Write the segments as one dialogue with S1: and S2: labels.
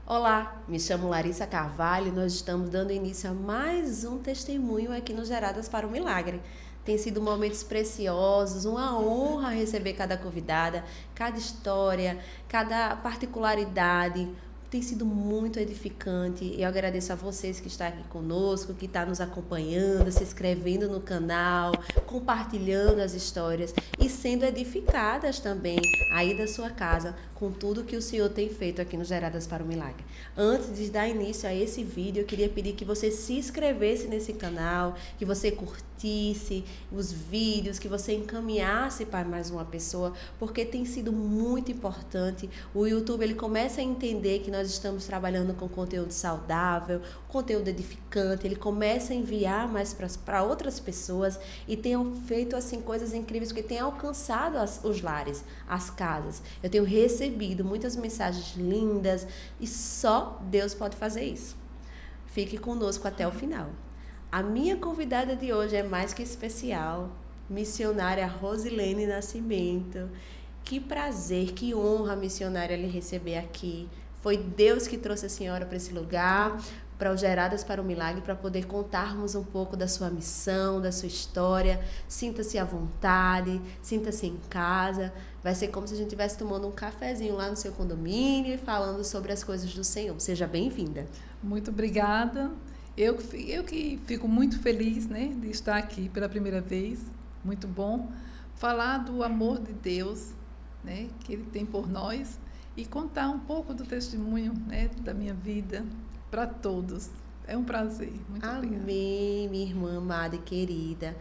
S1: Olá, me chamo Larissa Carvalho e nós estamos dando início a mais um testemunho aqui no Geradas para o Milagre. Tem sido momentos preciosos, uma honra receber cada convidada, cada história, cada particularidade. Tem sido muito edificante e eu agradeço a vocês que estão aqui conosco, que estão nos acompanhando, se inscrevendo no canal, compartilhando as histórias e sendo edificadas também aí da sua casa com tudo que o Senhor tem feito aqui no Geradas para o Milagre. Antes de dar início a esse vídeo, eu queria pedir que você se inscrevesse nesse canal, que você curtisse os vídeos, que você encaminhasse para mais uma pessoa, porque tem sido muito importante. O YouTube ele começa a entender que nós estamos trabalhando com conteúdo saudável, conteúdo edificante, ele começa a enviar mais para outras pessoas e tem feito assim coisas incríveis que tem alcançado os lares, as casas. Eu tenho recebido muitas mensagens lindas e só Deus pode fazer isso. Fique conosco até o final. A minha convidada de hoje é mais que especial, missionária Rosilene Nascimento. Que prazer, que honra, missionária, lhe receber aqui. Foi Deus que trouxe a senhora para esse lugar, para o Geradas para o Milagre, para poder contarmos um pouco da sua missão, da sua história. Sinta-se à vontade, sinta-se em casa. Vai ser como se a gente estivesse tomando um cafezinho lá no seu condomínio e falando sobre as coisas do Senhor. Seja bem-vinda.
S2: Muito obrigada. Eu que fico muito feliz, né, de estar aqui pela primeira vez. Muito bom falar do amor de Deus, né, que Ele tem por nós e contar um pouco do testemunho, né, da minha vida para todos. É um prazer. Muito obrigada.
S1: Amém, minha irmã amada e querida.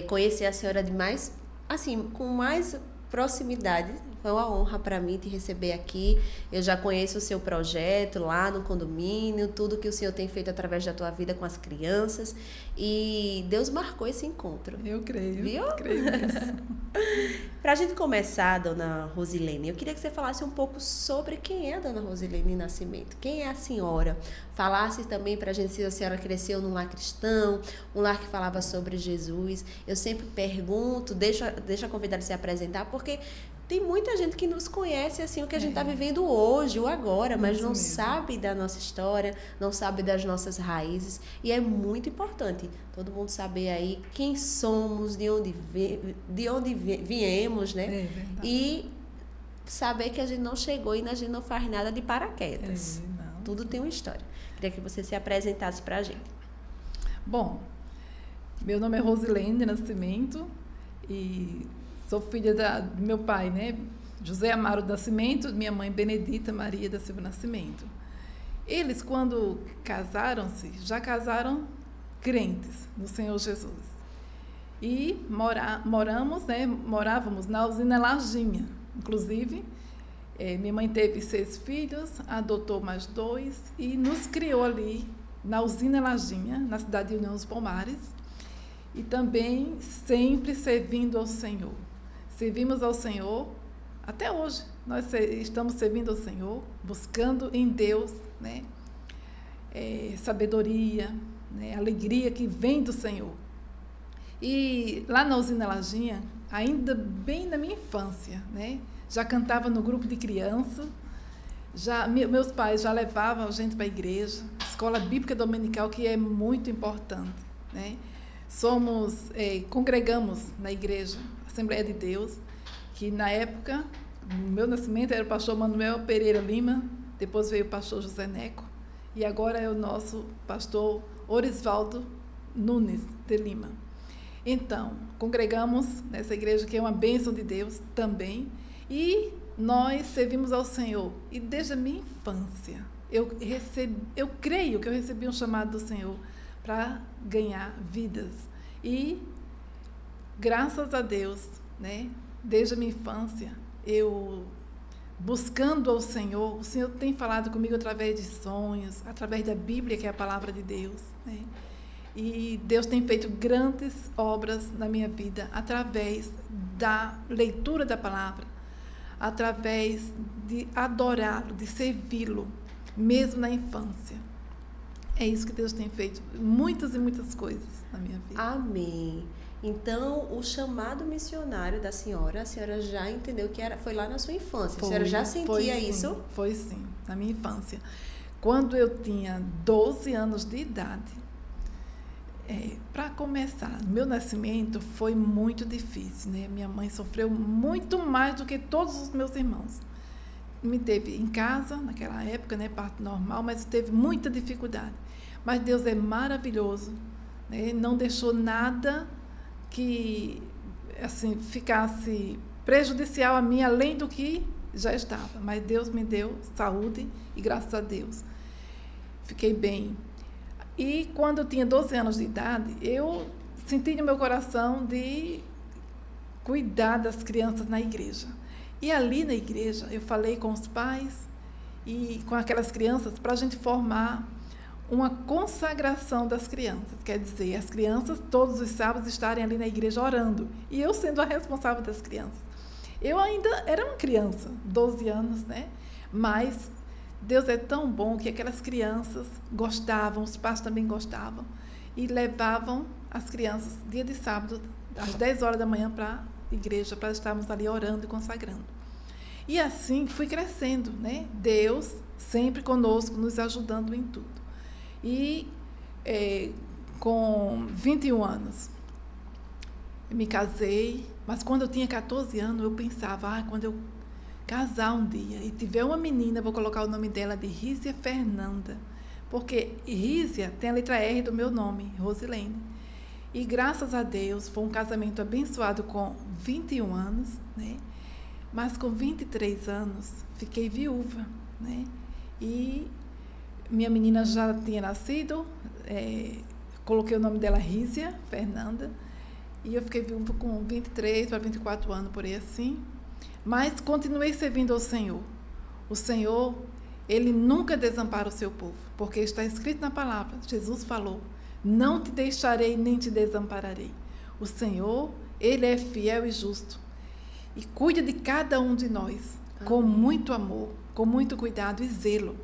S1: Conhecer a senhora com mais proximidade. Foi uma honra para mim te receber aqui. Eu já conheço o seu projeto lá no condomínio, tudo que o Senhor tem feito através da tua vida com as crianças. E Deus marcou esse encontro.
S2: Eu creio.
S1: Viu?
S2: Creio mesmo.
S1: Para a gente começar, dona Rosilene, eu queria que você falasse um pouco sobre quem é a dona Rosilene Nascimento. Quem é a senhora? Falasse também para a gente se a senhora cresceu num lar cristão, um lar que falava sobre Jesus. Eu sempre pergunto, deixa a convidada se apresentar, porque tem muita gente que nos conhece assim o que a gente está vivendo hoje, o agora, mas não sabe da nossa história, não sabe das nossas raízes. E é muito importante todo mundo saber aí quem somos, de onde viemos, né? E saber que a gente não chegou e a gente não faz nada de paraquedas. Tudo tem uma história. Queria que você se apresentasse para a gente.
S2: Bom, meu nome é Rosilene Nascimento e sou filha do meu pai, né? José Amaro Nascimento, minha mãe Benedita Maria da Silva Nascimento. Eles, quando casaram-se, já casaram crentes no Senhor Jesus. E morávamos na usina Lajinha. Inclusive, minha mãe teve 6 filhos, adotou mais 2 e nos criou ali na usina Lajinha, na cidade de União dos Palmares. E também sempre servindo ao Senhor. Servimos ao Senhor, até hoje, nós estamos servindo ao Senhor, buscando em Deus, né, sabedoria, né, alegria que vem do Senhor. E lá na usina Lajinha, ainda bem na minha infância, né, já cantava no grupo de crianças, meus pais já levavam a gente para a igreja, escola bíblica dominical, que é muito importante, né. Congregamos na igreja Assembleia de Deus, que na época, no meu nascimento, era o pastor Manuel Pereira Lima, depois veio o pastor José Neco, e agora é o nosso pastor Orisvaldo Nunes de Lima. Então, congregamos nessa igreja, que é uma bênção de Deus também, e nós servimos ao Senhor. E desde a minha infância, eu creio que eu recebi um chamado do Senhor para ganhar vidas. E graças a Deus, né, desde a minha infância, eu buscando ao Senhor, o Senhor tem falado comigo através de sonhos, através da Bíblia, que é a palavra de Deus, né? E Deus tem feito grandes obras na minha vida através da leitura da palavra, através de adorá-lo, de servi-lo, mesmo na infância. É isso que Deus tem feito, muitas e muitas coisas na minha vida.
S1: Amém. Então, o chamado missionário da senhora, a senhora já entendeu que foi lá na sua infância. A senhora já sentia isso?
S2: Foi sim, na minha infância. Quando eu tinha 12 anos de idade, para começar, meu nascimento foi muito difícil, né? Minha mãe sofreu muito mais do que todos os meus irmãos. Me teve em casa, naquela época, né, parto normal, mas teve muita dificuldade. Mas Deus é maravilhoso, né? Não deixou nada que assim ficasse prejudicial a mim, além do que já estava. Mas Deus me deu saúde e graças a Deus fiquei bem. E quando eu tinha 12 anos de idade, eu senti no meu coração de cuidar das crianças na igreja. E ali na igreja eu falei com os pais e com aquelas crianças para a gente formar uma consagração das crianças. Quer dizer, as crianças todos os sábados estarem ali na igreja orando. E eu sendo a responsável das crianças. Eu ainda era uma criança, 12 anos, né? Mas Deus é tão bom que aquelas crianças gostavam, os pais também gostavam, e levavam as crianças, dia de sábado, às 10 horas da manhã, para a igreja, para estarmos ali orando e consagrando. E assim fui crescendo, né? Deus sempre conosco, nos ajudando em tudo. E com 21 anos, eu me casei, mas quando eu tinha 14 anos, eu pensava, quando eu casar um dia e tiver uma menina, vou colocar o nome dela de Rízia Fernanda, porque Rízia tem a letra R do meu nome, Rosilene. E graças a Deus foi um casamento abençoado com 21 anos, né? Mas com 23 anos fiquei viúva, né? E minha menina já tinha nascido, coloquei o nome dela Rízia Fernanda, e eu fiquei viúva com 23 para 24 anos, por aí assim. Mas continuei servindo ao Senhor. O Senhor, Ele nunca desampara o seu povo, porque está escrito na palavra, Jesus falou, não te deixarei nem te desampararei. O Senhor, Ele é fiel e justo e cuida de cada um de nós, com muito amor, com muito cuidado e zelo.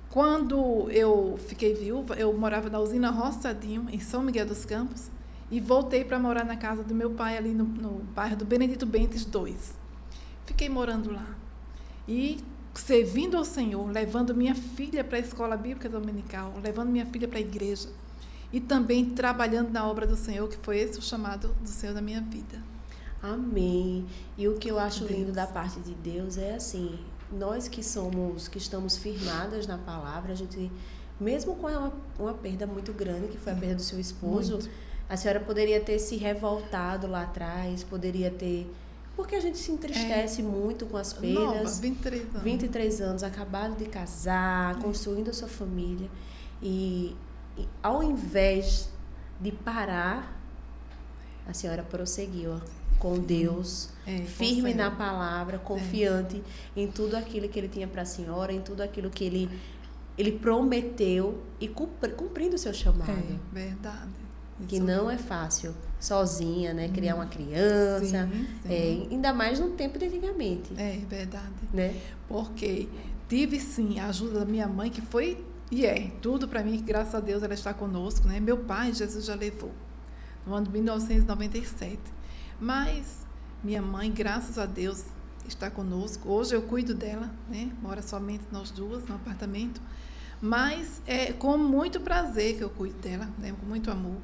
S2: Quando eu fiquei viúva, eu morava na usina Roçadinho, em São Miguel dos Campos, e voltei para morar na casa do meu pai, ali no bairro do Benedito Bentes 2. Fiquei morando lá e servindo ao Senhor, levando minha filha para a escola bíblica dominical, levando minha filha para a igreja e também trabalhando na obra do Senhor, que foi esse o chamado do Senhor na minha vida.
S1: Amém. E o que eu acho lindo da parte de Deus é assim, nós que estamos firmadas na palavra, a gente, mesmo com uma perda muito grande, que foi a perda do seu esposo, muito. A senhora poderia ter se revoltado lá atrás, poderia ter... Porque a gente se entristece muito com as perdas.
S2: Nova, 23 anos.
S1: 23 anos, acabado de casar, construindo a sua família. E ao invés de parar, a senhora prosseguiu com Deus, firme na palavra, confiante em tudo aquilo que Ele tinha para a senhora, em tudo aquilo que Ele prometeu e cumprindo o seu chamado.
S2: É verdade.
S1: Que não é fácil, sozinha, né? Criar uma criança,
S2: sim.
S1: Ainda mais no tempo de antigamente.
S2: É verdade.
S1: Né?
S2: Porque tive, sim, a ajuda da minha mãe, que foi tudo para mim, que graças a Deus ela está conosco, né? Meu pai, Jesus já levou, no ano de 1997. Mas minha mãe, graças a Deus, está conosco. Hoje eu cuido dela, né? Mora somente nós duas no apartamento. Mas é com muito prazer que eu cuido dela, né? Com muito amor.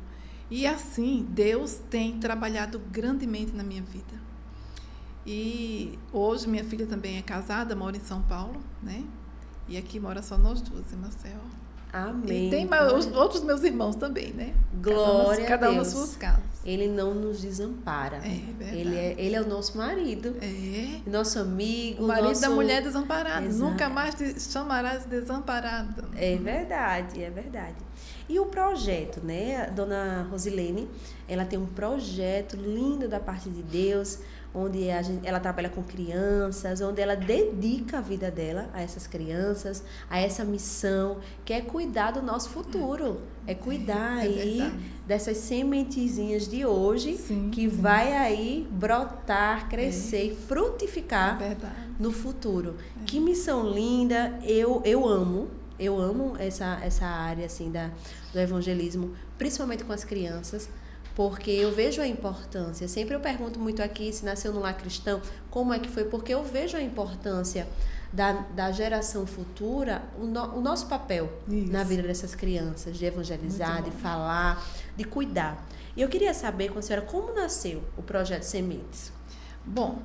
S2: E assim, Deus tem trabalhado grandemente na minha vida. E hoje minha filha também é casada, mora em São Paulo, né? E aqui mora só nós duas, em Maceió.
S1: Amém.
S2: E tem outros meus irmãos também, né?
S1: Glória
S2: cada um
S1: a
S2: nas
S1: Deus.
S2: suas casas.
S1: Ele não nos desampara.
S2: É verdade.
S1: Ele é o nosso marido. Nosso amigo.
S2: O marido da mulher desamparada.
S1: Exato.
S2: Nunca mais te chamarás desamparada.
S1: É verdade, é verdade. E o projeto, né? A dona Rosilene, ela tem um projeto lindo da parte de Deus, onde ela trabalha com crianças, onde ela dedica a vida dela a essas crianças, a essa missão, que é cuidar do nosso futuro. É cuidar aí dessas sementezinhas de hoje, que vai aí brotar, crescer e frutificar no futuro. Que missão linda, eu amo essa área assim do evangelismo, principalmente com as crianças, porque eu vejo a importância. Sempre eu pergunto muito aqui se nasceu no lar cristão, como é que foi, porque eu vejo a importância da geração futura, o nosso papel na vida dessas crianças, de evangelizar, de falar, de cuidar. E eu queria saber com a senhora como nasceu o Projeto Sementes.
S2: Bom,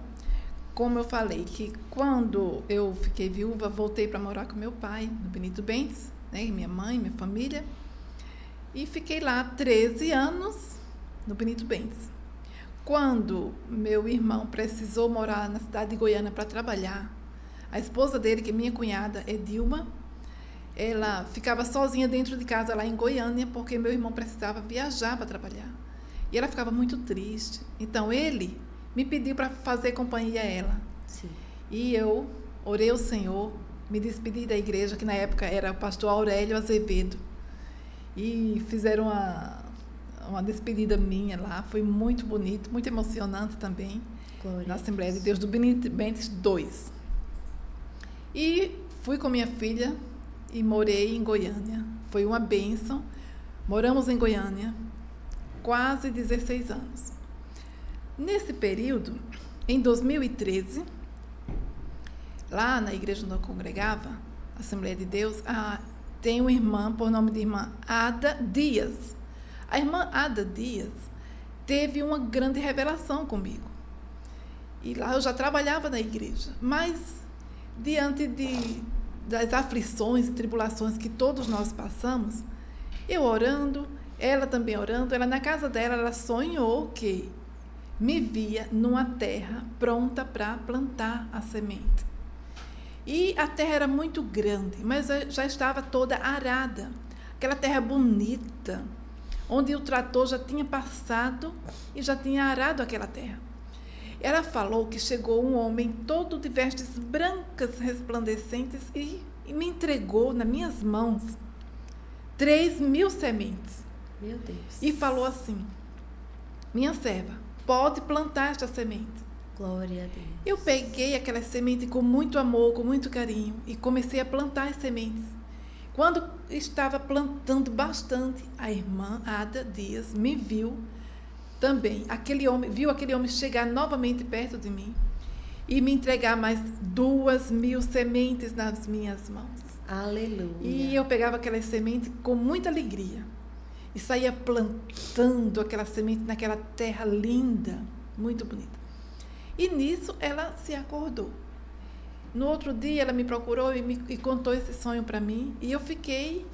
S2: como eu falei, que quando eu fiquei viúva, voltei para morar com meu pai, no Benito Bentes, né, minha mãe, minha família, e fiquei lá 13 anos no Benito Bentes. Quando meu irmão precisou morar na cidade de Goiânia para trabalhar, a esposa dele, que é minha cunhada, é Dilma, ela ficava sozinha dentro de casa lá em Goiânia, porque meu irmão precisava viajar para trabalhar. E ela ficava muito triste. Então, ele me pediu para fazer companhia a ela.
S1: Sim.
S2: E eu orei ao Senhor, me despedi da igreja, que na época era o pastor Aurélio Azevedo. E fizeram uma despedida minha lá. Foi muito bonito, muito emocionante também.
S1: Glória
S2: na Assembleia de Deus do Benito Bentes 2. E fui com minha filha e morei em Goiânia. Foi uma bênção. Moramos em Goiânia quase 16 anos. Nesse período, em 2013, lá na igreja onde eu congregava, Assembleia de Deus, tem uma irmã, por nome de irmã Ada Dias. A irmã Ada Dias teve uma grande revelação comigo. E lá eu já trabalhava na igreja, mas diante das aflições e tribulações que todos nós passamos, eu orando, ela também orando, ela na casa dela, ela sonhou que me via numa terra pronta para plantar a semente. E a terra era muito grande, mas já estava toda arada. Aquela terra bonita, onde o trator já tinha passado e já tinha arado aquela terra. Ela falou que chegou um homem todo de vestes brancas resplandecentes e me entregou nas minhas mãos 3.000 sementes.
S1: Meu Deus.
S2: E falou assim: minha serva, pode plantar esta semente.
S1: Glória a Deus.
S2: Eu peguei aquela semente com muito amor, com muito carinho e comecei a plantar as sementes. Quando estava plantando bastante, a irmã Ada Dias me viu também. Viu aquele homem chegar novamente perto de mim e me entregar mais 2.000 sementes nas minhas mãos.
S1: Aleluia.
S2: E eu pegava aquelas sementes com muita alegria e saía plantando aquela semente naquela terra linda, muito bonita. E nisso ela se acordou. No outro dia ela me procurou e contou esse sonho para mim e eu fiquei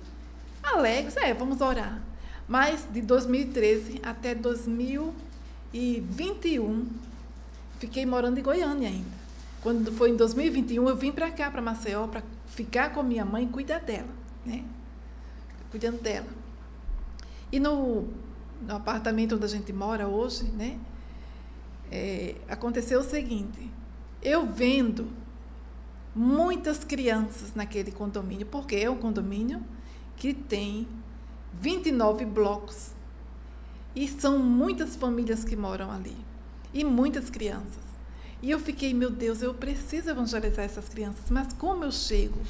S2: alegre, vamos orar. Mas de 2013 até 2021 fiquei morando em Goiânia ainda. Quando foi em 2021 eu vim para cá, para Maceió, para ficar com minha mãe e cuidar dela, né? Cuidando dela. E no apartamento onde a gente mora hoje, né? Aconteceu o seguinte: eu vendo muitas crianças naquele condomínio, porque é um condomínio que tem 29 blocos e são muitas famílias que moram ali e muitas crianças. E eu fiquei, meu Deus, eu preciso evangelizar essas crianças, mas como eu chego?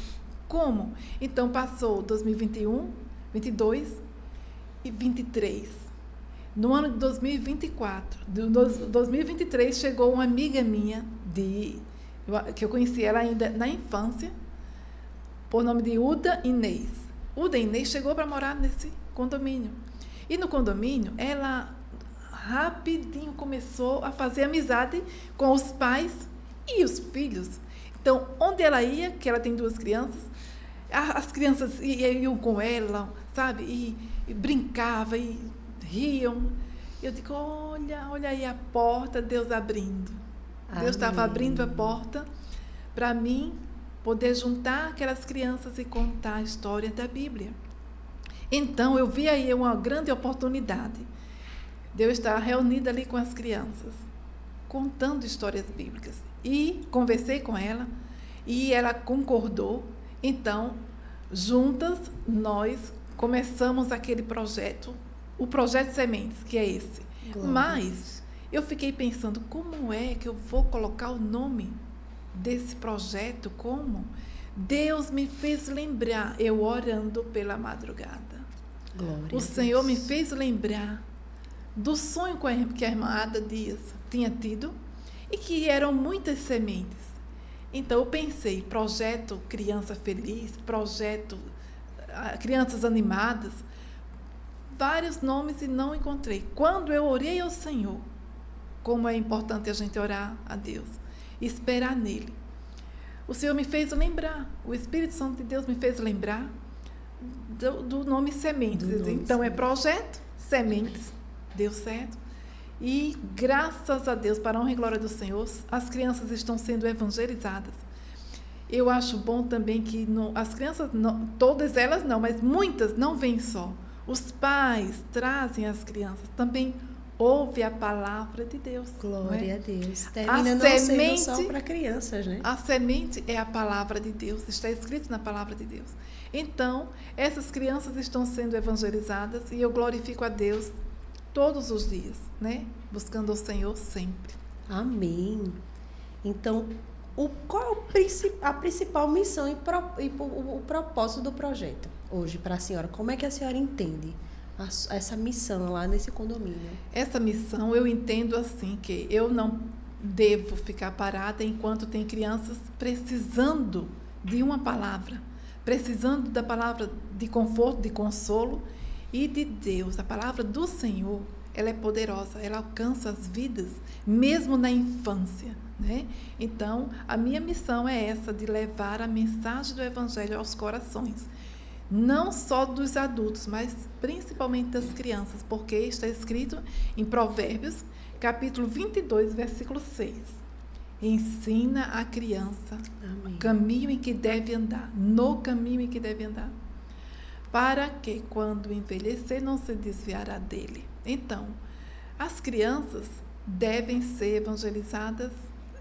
S2: Como? Então passou 2021, 22 e 23. No ano de 2024, 2023, chegou uma amiga minha, que eu conheci ela ainda na infância, por nome de Uda Inês. Uda Inês chegou para morar nesse condomínio. E no condomínio, ela rapidinho começou a fazer amizade com os pais e os filhos. Então, onde ela ia, que ela tem 2 crianças, as crianças iam com ela, sabe? E brincavam, e riam. Eu digo, olha aí a porta, Deus abrindo. Amém. Deus estava abrindo a porta para mim poder juntar aquelas crianças e contar a história da Bíblia. Então, eu vi aí uma grande oportunidade de eu estar reunida ali com as crianças, contando histórias bíblicas. E conversei com ela, e ela concordou. Então, juntas, nós começamos aquele projeto, o Projeto Sementes, que é esse.
S1: Glória.
S2: Mas eu fiquei pensando, como é que eu vou colocar o nome desse projeto? Como? Deus me fez lembrar, eu orando pela madrugada.
S1: Glória
S2: O Senhor me fez lembrar do sonho que a irmã Ada Dias tinha tido e que eram muitas sementes. Então eu pensei, projeto Criança Feliz, projeto Crianças Animadas, vários nomes e não encontrei. Quando eu orei ao Senhor, como é importante a gente orar a Deus, esperar nele, o Senhor me fez lembrar, o Espírito Santo de Deus me fez lembrar do nome Sementes. Então é projeto Sementes, deu certo. E graças a Deus, para a honra e glória do Senhor, as crianças estão sendo evangelizadas. Eu acho bom também que as crianças, todas elas não, mas muitas não vêm só. Os pais trazem as crianças, também ouve a palavra de Deus.
S1: Glória a Deus. Termina não sendo só para crianças, né?
S2: A semente é a palavra de Deus, está escrito na palavra de Deus. Então, essas crianças estão sendo evangelizadas e eu glorifico a Deus todos os dias, né? Buscando o Senhor sempre.
S1: Amém. Então, qual é a principal missão e o propósito do projeto hoje para a senhora? Como é que a senhora entende essa missão lá nesse condomínio? Essa
S2: missão eu entendo assim, que eu não devo ficar parada enquanto tem crianças precisando de uma palavra, precisando da palavra de conforto, de consolo e de Deus. A palavra do Senhor, ela é poderosa, ela alcança as vidas, mesmo na infância, né? Então, a minha missão é essa, de levar a mensagem do Evangelho aos corações. Não só dos adultos, mas principalmente das crianças, porque está escrito em Provérbios, capítulo 22, versículo 6. Ensina a criança o caminho em que deve andar, no caminho em que deve andar, para que, quando envelhecer, não se desviará dele. Então, as crianças devem ser evangelizadas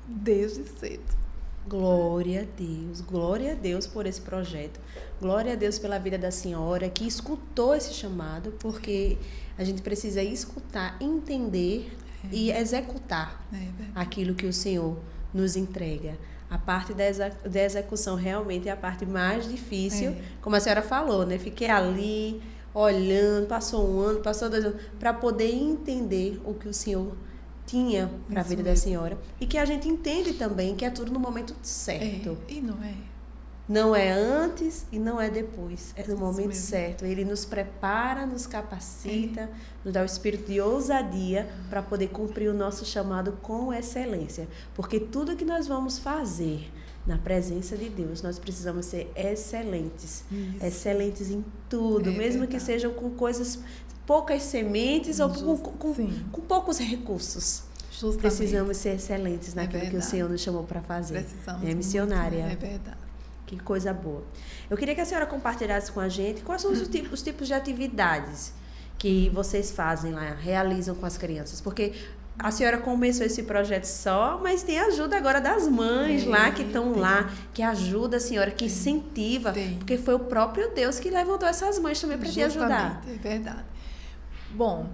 S2: desde cedo.
S1: Glória a Deus por esse projeto. Glória a Deus pela vida da senhora que escutou esse chamado, porque a gente precisa escutar, entender e executar aquilo que o Senhor nos entrega. A parte da execução realmente é a parte mais difícil, como a senhora falou, né? Fiquei ali olhando, passou um ano, passou 2 anos, para poder entender o que o Senhor tinha para a vida da senhora. E que a gente entende também que é tudo no momento certo.
S2: E não é.
S1: Não é antes e não é depois. É no momento certo. Ele nos prepara, nos capacita, nos dá o espírito de ousadia para poder cumprir o nosso chamado com excelência. Porque tudo que nós vamos fazer na presença de Deus, nós precisamos ser excelentes. Isso. Excelentes em tudo, mesmo que sejam com coisas, poucas sementes ou com poucos recursos. Justamente. Precisamos ser excelentes naquilo que o Senhor nos chamou para fazer.
S2: Precisamos.
S1: É missionária.
S2: É verdade.
S1: Que coisa boa. Eu queria que a senhora compartilhasse com a gente quais são os tipos de atividades que vocês fazem lá, realizam com as crianças. Porque a senhora começou esse projeto só, mas tem ajuda agora das mães lá, que estão lá, que ajuda a senhora, que incentiva. Porque foi o próprio Deus que levantou essas mães também para te ajudar.
S2: É verdade. Bom,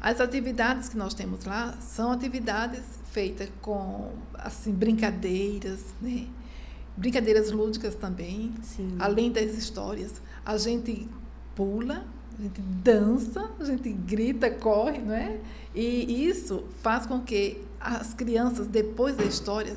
S2: as atividades que nós temos lá são atividades feitas com, assim, brincadeiras, né? Brincadeiras lúdicas também. Sim. Além das histórias. A gente pula, a gente dança, a gente grita, corre, não é? E isso faz com que as crianças, depois da história,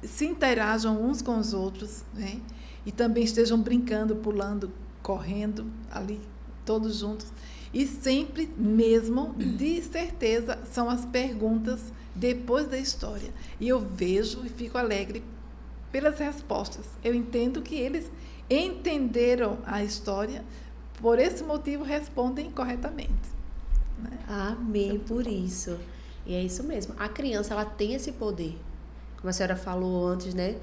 S2: se interajam uns com os outros, né? E também estejam brincando, pulando, correndo ali, todos juntos. E sempre mesmo, de certeza, são as perguntas depois da história. E eu vejo e fico alegre pelas respostas. Eu entendo que eles entenderam a história, por esse motivo respondem corretamente. Né?
S1: Amém por isso. E é isso mesmo. A criança, ela tem esse poder, como a senhora falou antes, né?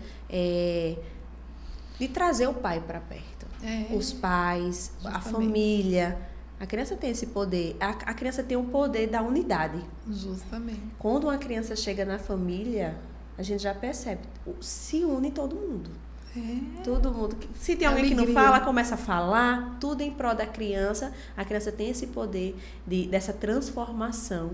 S1: De trazer o pai para perto. Os pais, justamente. A família. A criança tem esse poder. A criança tem o poder da unidade.
S2: Justamente.
S1: Quando uma criança chega na família, a gente já percebe, se une todo mundo. Todo mundo. Se tem alguém que não fala, começa a falar, tudo em prol da criança. A criança tem esse poder dessa transformação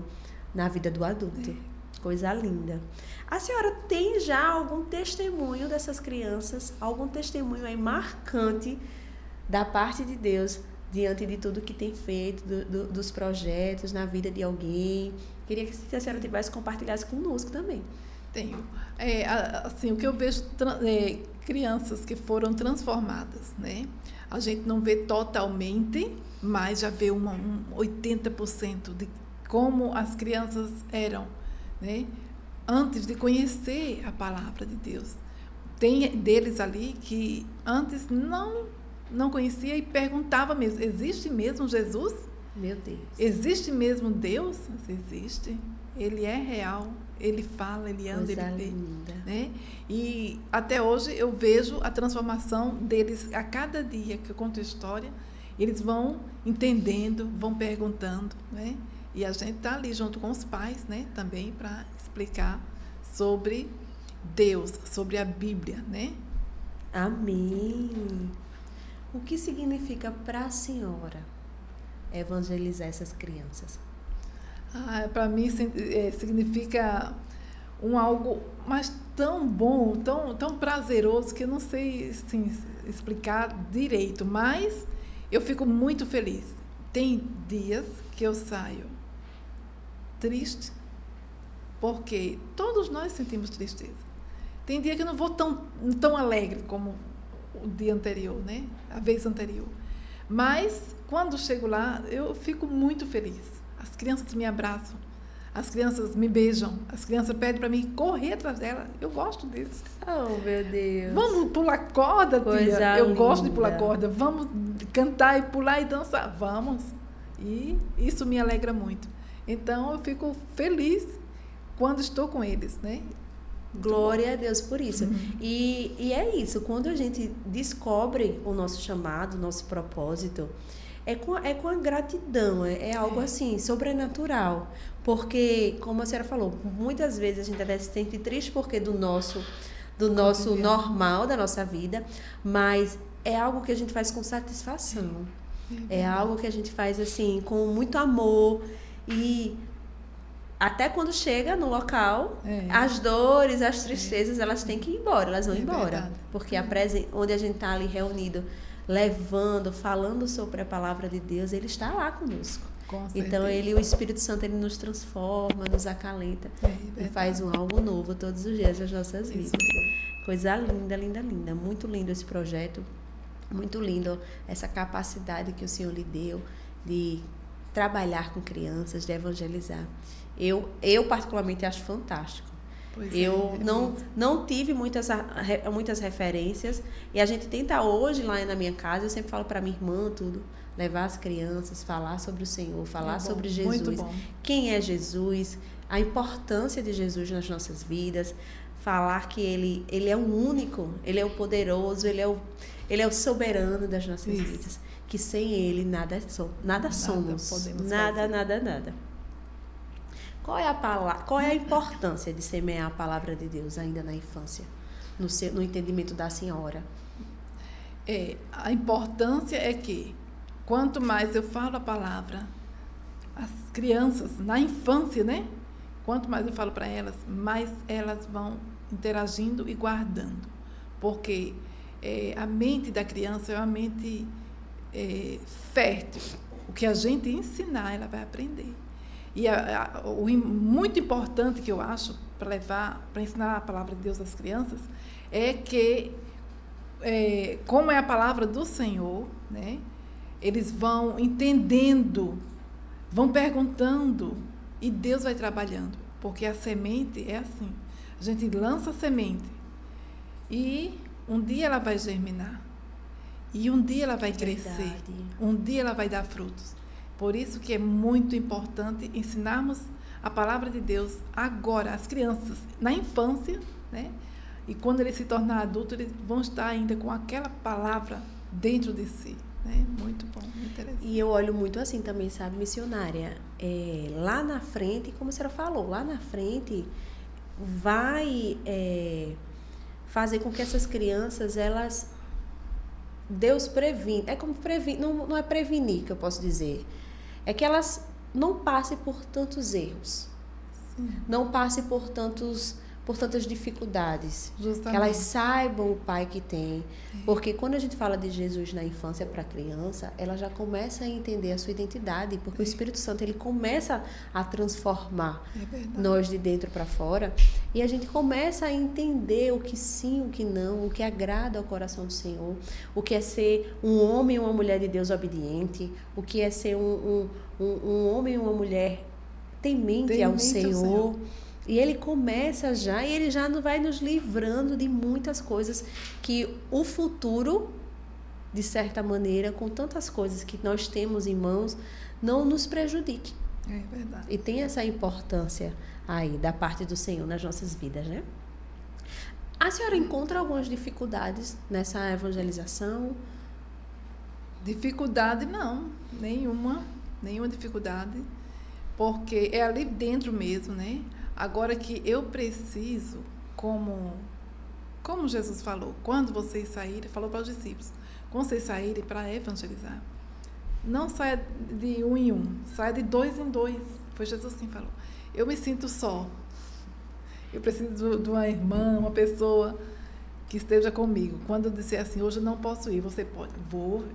S1: na vida do adulto. Coisa linda. A senhora tem já algum testemunho dessas crianças? Algum testemunho aí marcante da parte de Deus, diante de tudo que tem feito, dos projetos na vida de alguém. Queria que a senhora tivesse compartilhasse conosco também.
S2: Tenho. Assim, o que eu vejo, crianças que foram transformadas, né? A gente não vê totalmente, mas já vê 80% de como as crianças eram, né? Antes de conhecer a palavra de Deus. Tem deles ali que antes não conhecia e perguntava mesmo, existe mesmo Jesus?
S1: Meu Deus.
S2: Existe mesmo Deus? Existe. Ele é real. Ele fala, ele anda,
S1: Coisa
S2: ele vê.
S1: linda.
S2: Né? E até hoje eu vejo a transformação deles a cada dia que eu conto a história. Eles vão entendendo, vão perguntando, né? E a gente está ali junto com os pais, né? Também para explicar sobre Deus, sobre a Bíblia, né?
S1: Amém. O que significa para a senhora evangelizar essas crianças?
S2: Para mim significa algo mas tão bom, tão prazeroso, que eu não sei assim, explicar direito, mas eu fico muito feliz. Tem dias que eu saio triste, porque todos nós sentimos tristeza. Tem dia que eu não vou tão alegre como o dia anterior, né? A vez anterior. Mas, quando chego lá, eu fico muito feliz. As crianças me abraçam, as crianças me beijam, as crianças pedem para mim correr atrás dela. Eu gosto disso.
S1: Oh, meu Deus.
S2: Vamos pular corda,
S1: Coisa
S2: tia? Eu
S1: linda.
S2: gosto de pular corda. Vamos cantar e pular e dançar. Vamos. E isso me alegra muito. Então, eu fico feliz quando estou com eles, né?
S1: Glória a Deus por isso. E é isso, quando a gente descobre o nosso chamado, o nosso propósito, é com a gratidão, é algo assim, sobrenatural. Porque, como a senhora falou, muitas vezes a gente até se sente triste porque do nosso normal, da nossa vida, mas é algo que a gente faz com satisfação. É algo que a gente faz assim, com muito amor. E até quando chega no local, as dores, as tristezas, elas têm que ir embora, elas vão embora.
S2: Verdade.
S1: Porque onde a gente está ali reunido, levando, falando sobre a palavra de Deus, ele está lá conosco.
S2: Com
S1: Então,
S2: certeza.
S1: o Espírito Santo, ele nos transforma, nos acalenta e faz algo novo todos os dias das nossas vidas. Coisa linda, linda, linda. Muito lindo esse projeto, muito lindo essa capacidade que o Senhor lhe deu de trabalhar com crianças, de evangelizar. Eu particularmente acho fantástico. Eu não tive muitas referências e a gente tenta hoje lá na minha casa, eu sempre falo para minha irmã tudo, levar as crianças, falar sobre o Senhor, falar sobre Jesus, quem é Jesus, a importância de Jesus nas nossas vidas, falar que ele é o único, ele é o poderoso, ele é o soberano das nossas vidas, que sem ele nada somos, nada. Qual é a importância de semear a palavra de Deus ainda na infância, no entendimento da senhora?
S2: A importância é que, quanto mais eu falo a palavra, as crianças, na infância, né? Quanto mais eu falo para elas, mais elas vão interagindo e guardando. Porque a mente da criança é uma mente fértil. O que a gente ensinar, ela vai aprender. E o muito importante que eu acho para ensinar a palavra de Deus às crianças é que, como é a palavra do Senhor, né, eles vão entendendo, vão perguntando e Deus vai trabalhando. Porque a semente é assim, a gente lança a semente e um dia ela vai germinar e um dia ela vai crescer, um dia ela vai dar frutos. Por isso que é muito importante ensinarmos a palavra de Deus agora, às crianças, na infância, né? E quando eles se tornarem adultos, eles vão estar ainda com aquela palavra dentro de si. Né? Muito bom, muito interessante.
S1: E eu olho muito assim também, sabe, missionária? Lá na frente, como a senhora falou, lá na frente vai fazer com que essas crianças, Deus previne, é como prevenir, não é prevenir que eu posso dizer, é que elas não passem por tantos erros, não passem por por tantas dificuldades.
S2: Justamente.
S1: Que elas saibam o pai que tem. Porque quando a gente fala de Jesus na infância para a criança, ela já começa a entender a sua identidade, porque o Espírito Santo ele começa a transformar nós de dentro para fora, e a gente começa a entender o que sim, o que não, o que agrada ao coração do Senhor, o que é ser um homem e uma mulher de Deus obediente, o que é ser um homem e uma mulher temente ao Senhor. E ele começa já, e ele já vai nos livrando de muitas coisas que o futuro, de certa maneira, com tantas coisas que nós temos em mãos, não nos prejudique.
S2: É verdade.
S1: E tem essa importância aí da parte do Senhor nas nossas vidas, né? A senhora encontra algumas dificuldades nessa evangelização?
S2: Dificuldade não, nenhuma dificuldade, porque é ali dentro mesmo, né? Agora que eu preciso, como Jesus falou, quando vocês saírem, falou para os discípulos, quando vocês saírem para evangelizar, não saia de um em um, saia de dois em dois. Foi Jesus quem falou. Eu me sinto só. Eu preciso de uma irmã, uma pessoa que esteja comigo. Quando eu disser assim, hoje eu não posso ir, você pode? Vou,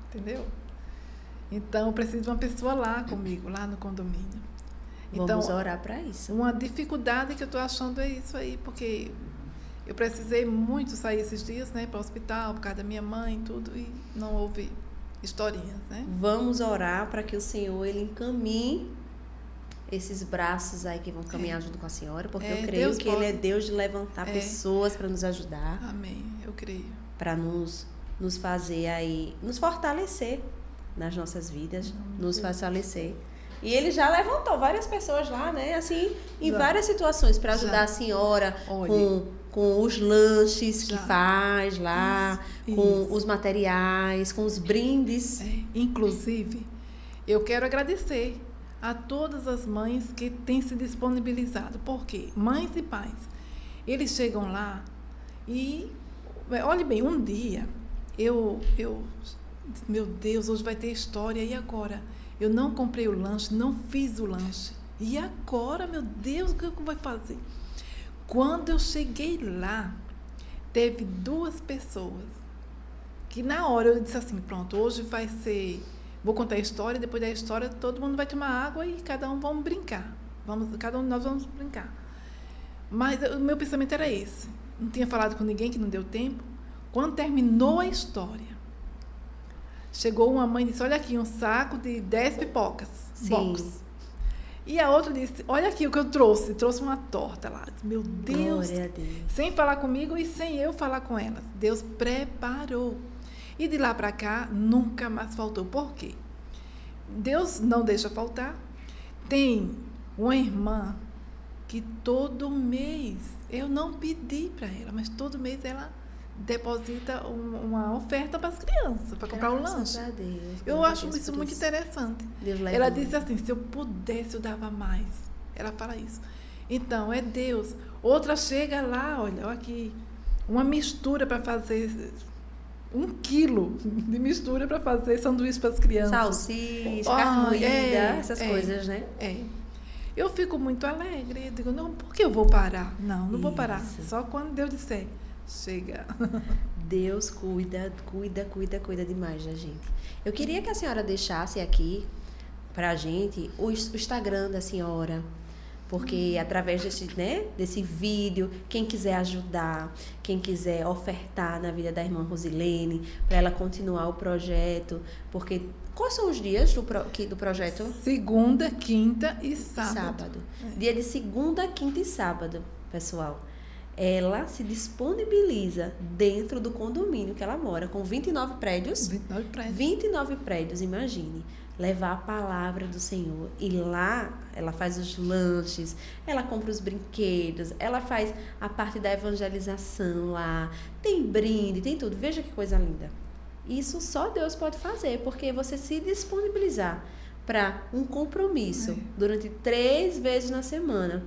S2: entendeu? Então, eu preciso de uma pessoa lá comigo, lá no condomínio.
S1: Vamos
S2: Então,
S1: orar para isso.
S2: Uma dificuldade que eu estou achando é isso aí, porque eu precisei muito sair esses dias, né, para o hospital, por causa da minha mãe e tudo, e não houve historinhas, né?
S1: Vamos orar para que o Senhor ele encaminhe esses braços aí que vão caminhar junto com a senhora, porque eu creio
S2: Deus
S1: que
S2: pode.
S1: Ele é Deus de levantar pessoas para nos ajudar,
S2: Amém, eu creio.
S1: para nos fazer aí, nos fortalecer nas nossas vidas, nos fortalecer. E ele já levantou várias pessoas lá, né? Assim, em várias situações, para ajudar a senhora com os lanches que faz lá, com os materiais, com os brindes.
S2: Inclusive, eu quero agradecer a todas as mães que têm se disponibilizado. Porque mães e pais, eles chegam lá e, olhe bem, um dia, meu Deus, hoje vai ter história, e agora? Eu não comprei o lanche, não fiz o lanche. E agora, meu Deus, o que eu vou fazer? Quando eu cheguei lá, teve 2 pessoas que na hora eu disse assim, pronto, hoje vai ser... Vou contar a história, depois da história todo mundo vai tomar água e cada um vamos brincar. Cada um de nós vamos brincar. Mas o meu pensamento era esse. Não tinha falado com ninguém, que não deu tempo. Quando terminou a história, chegou uma mãe e disse, olha aqui, um saco de 10 pipocas.
S1: Sim.
S2: Box. E a outra disse, olha aqui o que eu trouxe. Trouxe uma torta lá. Meu Deus.
S1: Glória a Deus.
S2: Sem falar comigo e sem eu falar com ela. Deus preparou. E de lá para cá, nunca mais faltou. Por quê? Deus não deixa faltar. Tem uma irmã que todo mês, eu não pedi para ela, mas todo mês ela deposita uma oferta para as crianças, para comprar o lanche.
S1: Graças a Deus.
S2: Eu acho isso muito interessante. Ela disse assim, se eu pudesse, eu dava mais. Ela fala isso. Então, é Deus. Outra chega lá, olha aqui, uma mistura para fazer... 1 quilo de mistura para fazer sanduíche para as crianças.
S1: Salsicha, carne moída, essas coisas, né?
S2: Eu fico muito alegre. Eu digo, não, por que eu vou parar? Não vou parar. Só quando Deus disser, chega.
S1: Deus cuida demais da gente. Eu queria que a senhora deixasse aqui para a gente o Instagram da senhora, porque através desse vídeo, quem quiser ajudar, quem quiser ofertar na vida da irmã Rosilene, para ela continuar o projeto, porque quais são os dias do projeto?
S2: Segunda, quinta e sábado.
S1: Dia de segunda, quinta e sábado, pessoal. Ela se disponibiliza dentro do condomínio que ela mora, com 29 prédios. 29 prédios, imagine. Levar a palavra do Senhor. E lá, ela faz os lanches, ela compra os brinquedos, ela faz a parte da evangelização lá. Tem brinde, tem tudo. Veja que coisa linda. Isso só Deus pode fazer, porque você se disponibilizar para um compromisso durante 3 vezes na semana.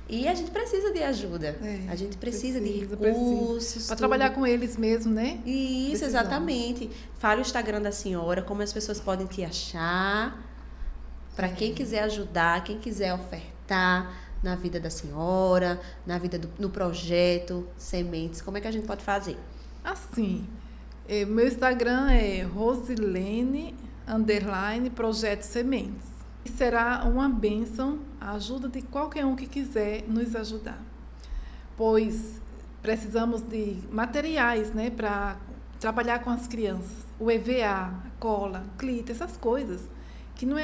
S1: E a gente precisa de ajuda. A gente precisa de recursos.
S2: Para trabalhar com eles mesmo, né?
S1: Isso, exatamente. Fale o Instagram da senhora, como as pessoas podem te achar. Para quem quiser ajudar, quem quiser ofertar, na vida da senhora, na vida no projeto Sementes? Como é que a gente pode fazer?
S2: Assim, meu Instagram é Rosilene_Projeto Sementes. E será uma bênção a ajuda de qualquer um que quiser nos ajudar. Pois precisamos de materiais, né, para trabalhar com as crianças. O EVA, cola, clita, essas coisas, que não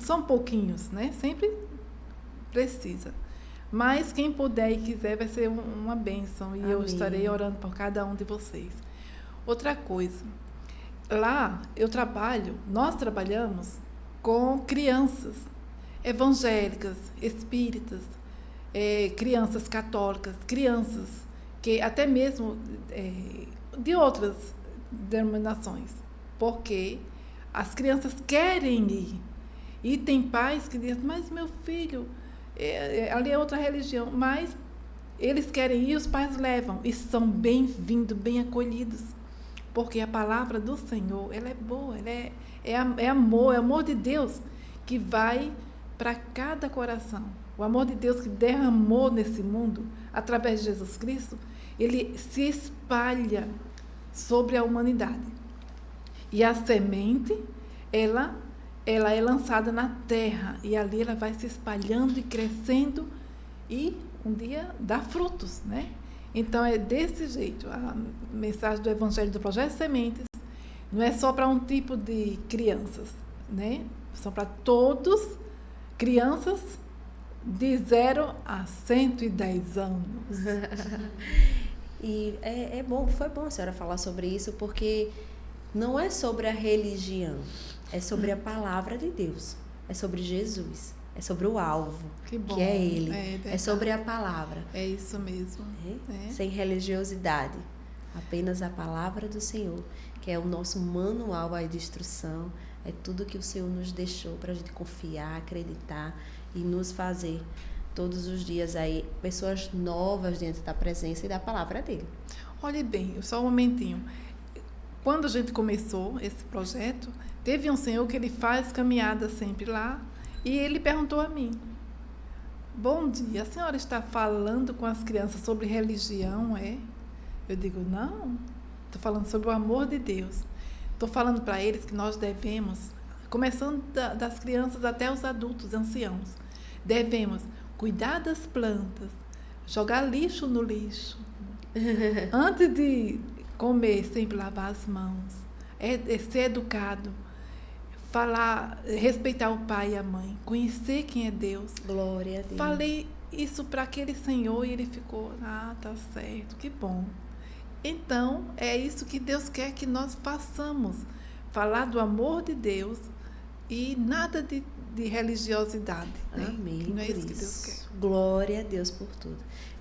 S2: são pouquinhos, né? Sempre precisa. Mas quem puder e quiser vai ser uma bênção. E
S1: Amém.
S2: Eu estarei orando por cada um de vocês. Outra coisa, lá nós trabalhamos com crianças evangélicas, espíritas, crianças católicas, crianças que até mesmo de outras denominações, porque as crianças querem ir. E tem pais que dizem, mas meu filho, ali é outra religião, mas eles querem ir, os pais levam, e são bem-vindos, bem acolhidos, porque a palavra do Senhor, ela é boa, ela é amor de Deus que vai para cada coração. O amor de Deus que derramou nesse mundo, através de Jesus Cristo, ele se espalha sobre a humanidade. E a semente, ela é lançada na terra, e ali ela vai se espalhando e crescendo, e um dia dá frutos, né? Então, é desse jeito. A mensagem do Evangelho do Projeto Sementes não é só para um tipo de crianças, né? São para todos, crianças de 0 a 110 anos.
S1: E foi bom a senhora falar sobre isso, porque não é sobre a religião, é sobre a palavra de Deus, é sobre Jesus, é sobre o alvo,
S2: que
S1: é Ele,
S2: é
S1: sobre a palavra.
S2: É isso mesmo.
S1: Sem religiosidade, apenas a palavra do Senhor, que é o nosso manual aí de instrução, é tudo que o Senhor nos deixou para a gente confiar, acreditar e nos fazer todos os dias aí pessoas novas dentro da presença e da palavra dele.
S2: Olhe bem, só um momentinho. Quando a gente começou esse projeto, teve um senhor que ele faz caminhada sempre lá, e ele perguntou a mim, bom dia, a senhora está falando com as crianças sobre religião, é? Eu digo, não, estou falando sobre o amor de Deus. Estou falando para eles que nós devemos, começando das crianças até os adultos, anciãos, devemos cuidar das plantas, jogar lixo no lixo, antes de comer, sempre lavar as mãos, ser educado, falar, respeitar o pai e a mãe, conhecer quem é Deus.
S1: Glória a Deus.
S2: Falei isso para aquele senhor e ele ficou, tá certo, que bom. Então, é isso que Deus quer que nós façamos, falar do amor de Deus e nada de religiosidade. Né?
S1: Amém.
S2: Não é isso que Deus quer.
S1: Glória a Deus por tudo.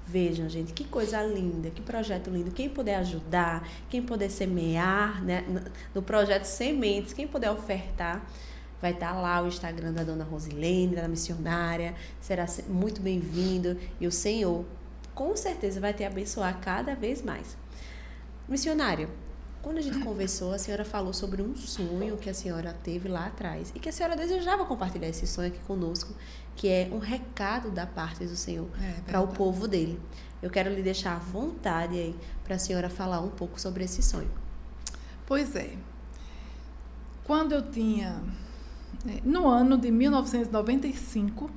S1: Vejam, gente, que coisa linda, que projeto lindo. Quem puder ajudar, quem puder semear, né, no projeto Sementes, quem puder ofertar, vai estar lá o Instagram da Dona Rosilene, da missionária, será muito bem-vindo e o Senhor, com certeza, vai te abençoar cada vez mais. Missionária, quando a gente conversou, a senhora falou sobre um sonho que a senhora teve lá atrás e que a senhora desejava compartilhar esse sonho aqui conosco, que é um recado da parte do Senhor para o povo dele. Eu quero lhe deixar à vontade aí para a senhora falar um pouco sobre esse sonho.
S2: Pois é. Quando eu tinha, no ano de 1995,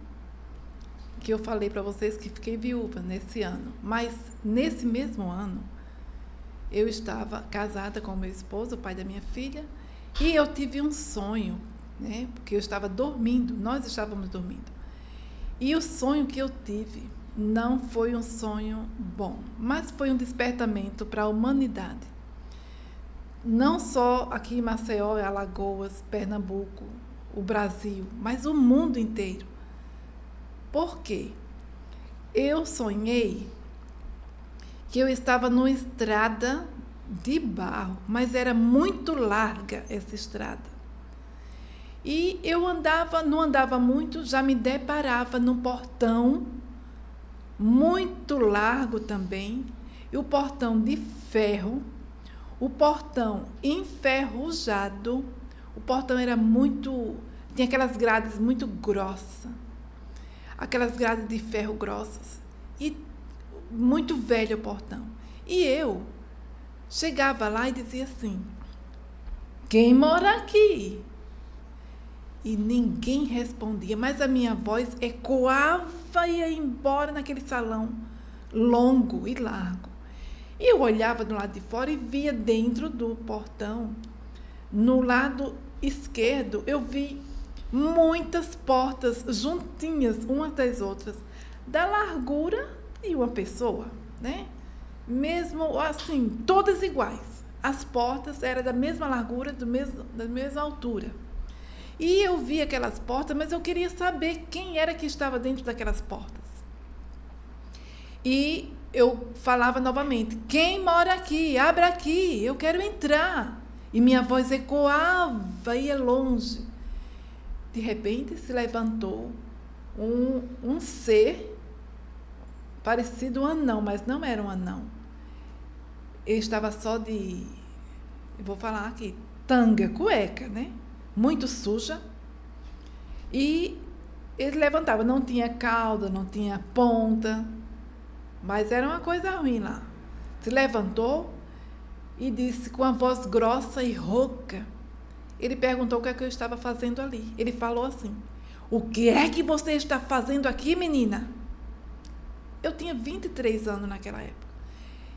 S2: que eu falei para vocês que fiquei viúva nesse ano, mas nesse mesmo ano, eu estava casada com o meu esposo, o pai da minha filha, e eu tive um sonho, né? Porque eu estava dormindo, nós estávamos dormindo. E o sonho que eu tive não foi um sonho bom, mas foi um despertamento para a humanidade. Não só aqui em Maceió, Alagoas, Pernambuco, o Brasil, mas o mundo inteiro. Por quê? Eu sonhei que eu estava numa estrada de barro, mas era muito larga essa estrada. E eu não andava muito, já me deparava num portão muito largo também, e o portão de ferro, o portão enferrujado, o portão era tinha aquelas grades muito grossas. aquelas grades de ferro grossas. E muito velho o portão. E eu chegava lá e dizia assim: quem mora aqui? E ninguém respondia, mas a minha voz ecoava e ia embora naquele salão longo e largo. E eu olhava do lado de fora e via dentro do portão, no lado esquerdo, eu vi muitas portas juntinhas, umas das outras, da largura de uma pessoa, né? Mesmo assim, todas iguais. As portas eram da mesma largura, da mesma altura. E eu vi aquelas portas, mas eu queria saber quem era que estava dentro daquelas portas. E eu falava novamente: quem mora aqui? Abra aqui, eu quero entrar. E minha voz ecoava, ia longe. De repente se levantou um ser parecido um anão, mas não era um anão. Ele estava só de, eu vou falar aqui, tanga, cueca, né? Muito suja. E ele levantava, não tinha cauda, não tinha ponta, mas era uma coisa ruim lá. Se levantou e disse com a voz grossa e rouca. Ele perguntou o que é que eu estava fazendo ali. Ele falou assim: o que é que você está fazendo aqui, menina? Eu tinha 23 anos naquela época.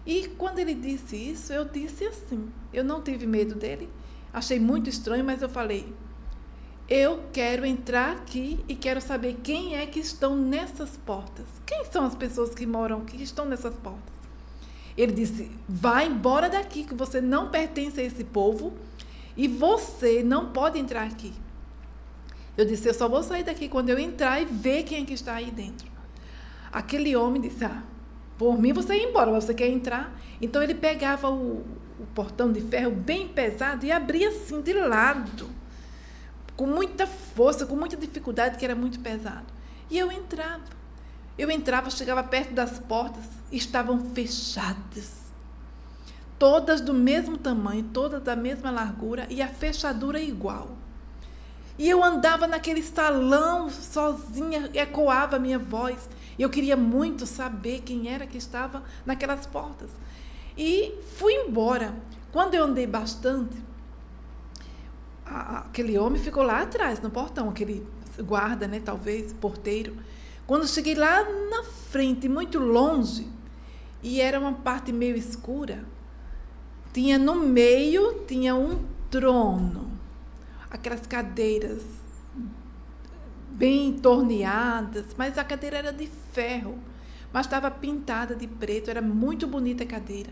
S2: E quando ele disse isso, eu disse assim. Eu não tive medo dele. Achei muito estranho, mas eu falei: eu quero entrar aqui e quero saber quem é que estão nessas portas. Quem são as pessoas que moram aqui, que estão nessas portas? Ele disse: vá embora daqui, que você não pertence a esse povo e você não pode entrar aqui. Eu disse: eu só vou sair daqui quando eu entrar e ver quem é que está aí dentro. Aquele homem disse: por mim você ia embora, mas você quer entrar? Então ele pegava o portão de ferro bem pesado e abria assim de lado, com muita força, com muita dificuldade, que era muito pesado. E eu entrava, chegava perto das portas, estavam fechadas. Todas do mesmo tamanho, todas da mesma largura e a fechadura igual. E eu andava naquele salão sozinha, ecoava a minha voz. Eu queria muito saber quem era que estava naquelas portas. E fui embora. Quando eu andei bastante, aquele homem ficou lá atrás, no portão, aquele guarda, né, talvez, porteiro. Quando cheguei lá na frente, muito longe, e era uma parte meio escura, no meio tinha um trono, aquelas cadeiras bem torneadas, mas a cadeira era de ferro, mas estava pintada de preto, era muito bonita a cadeira.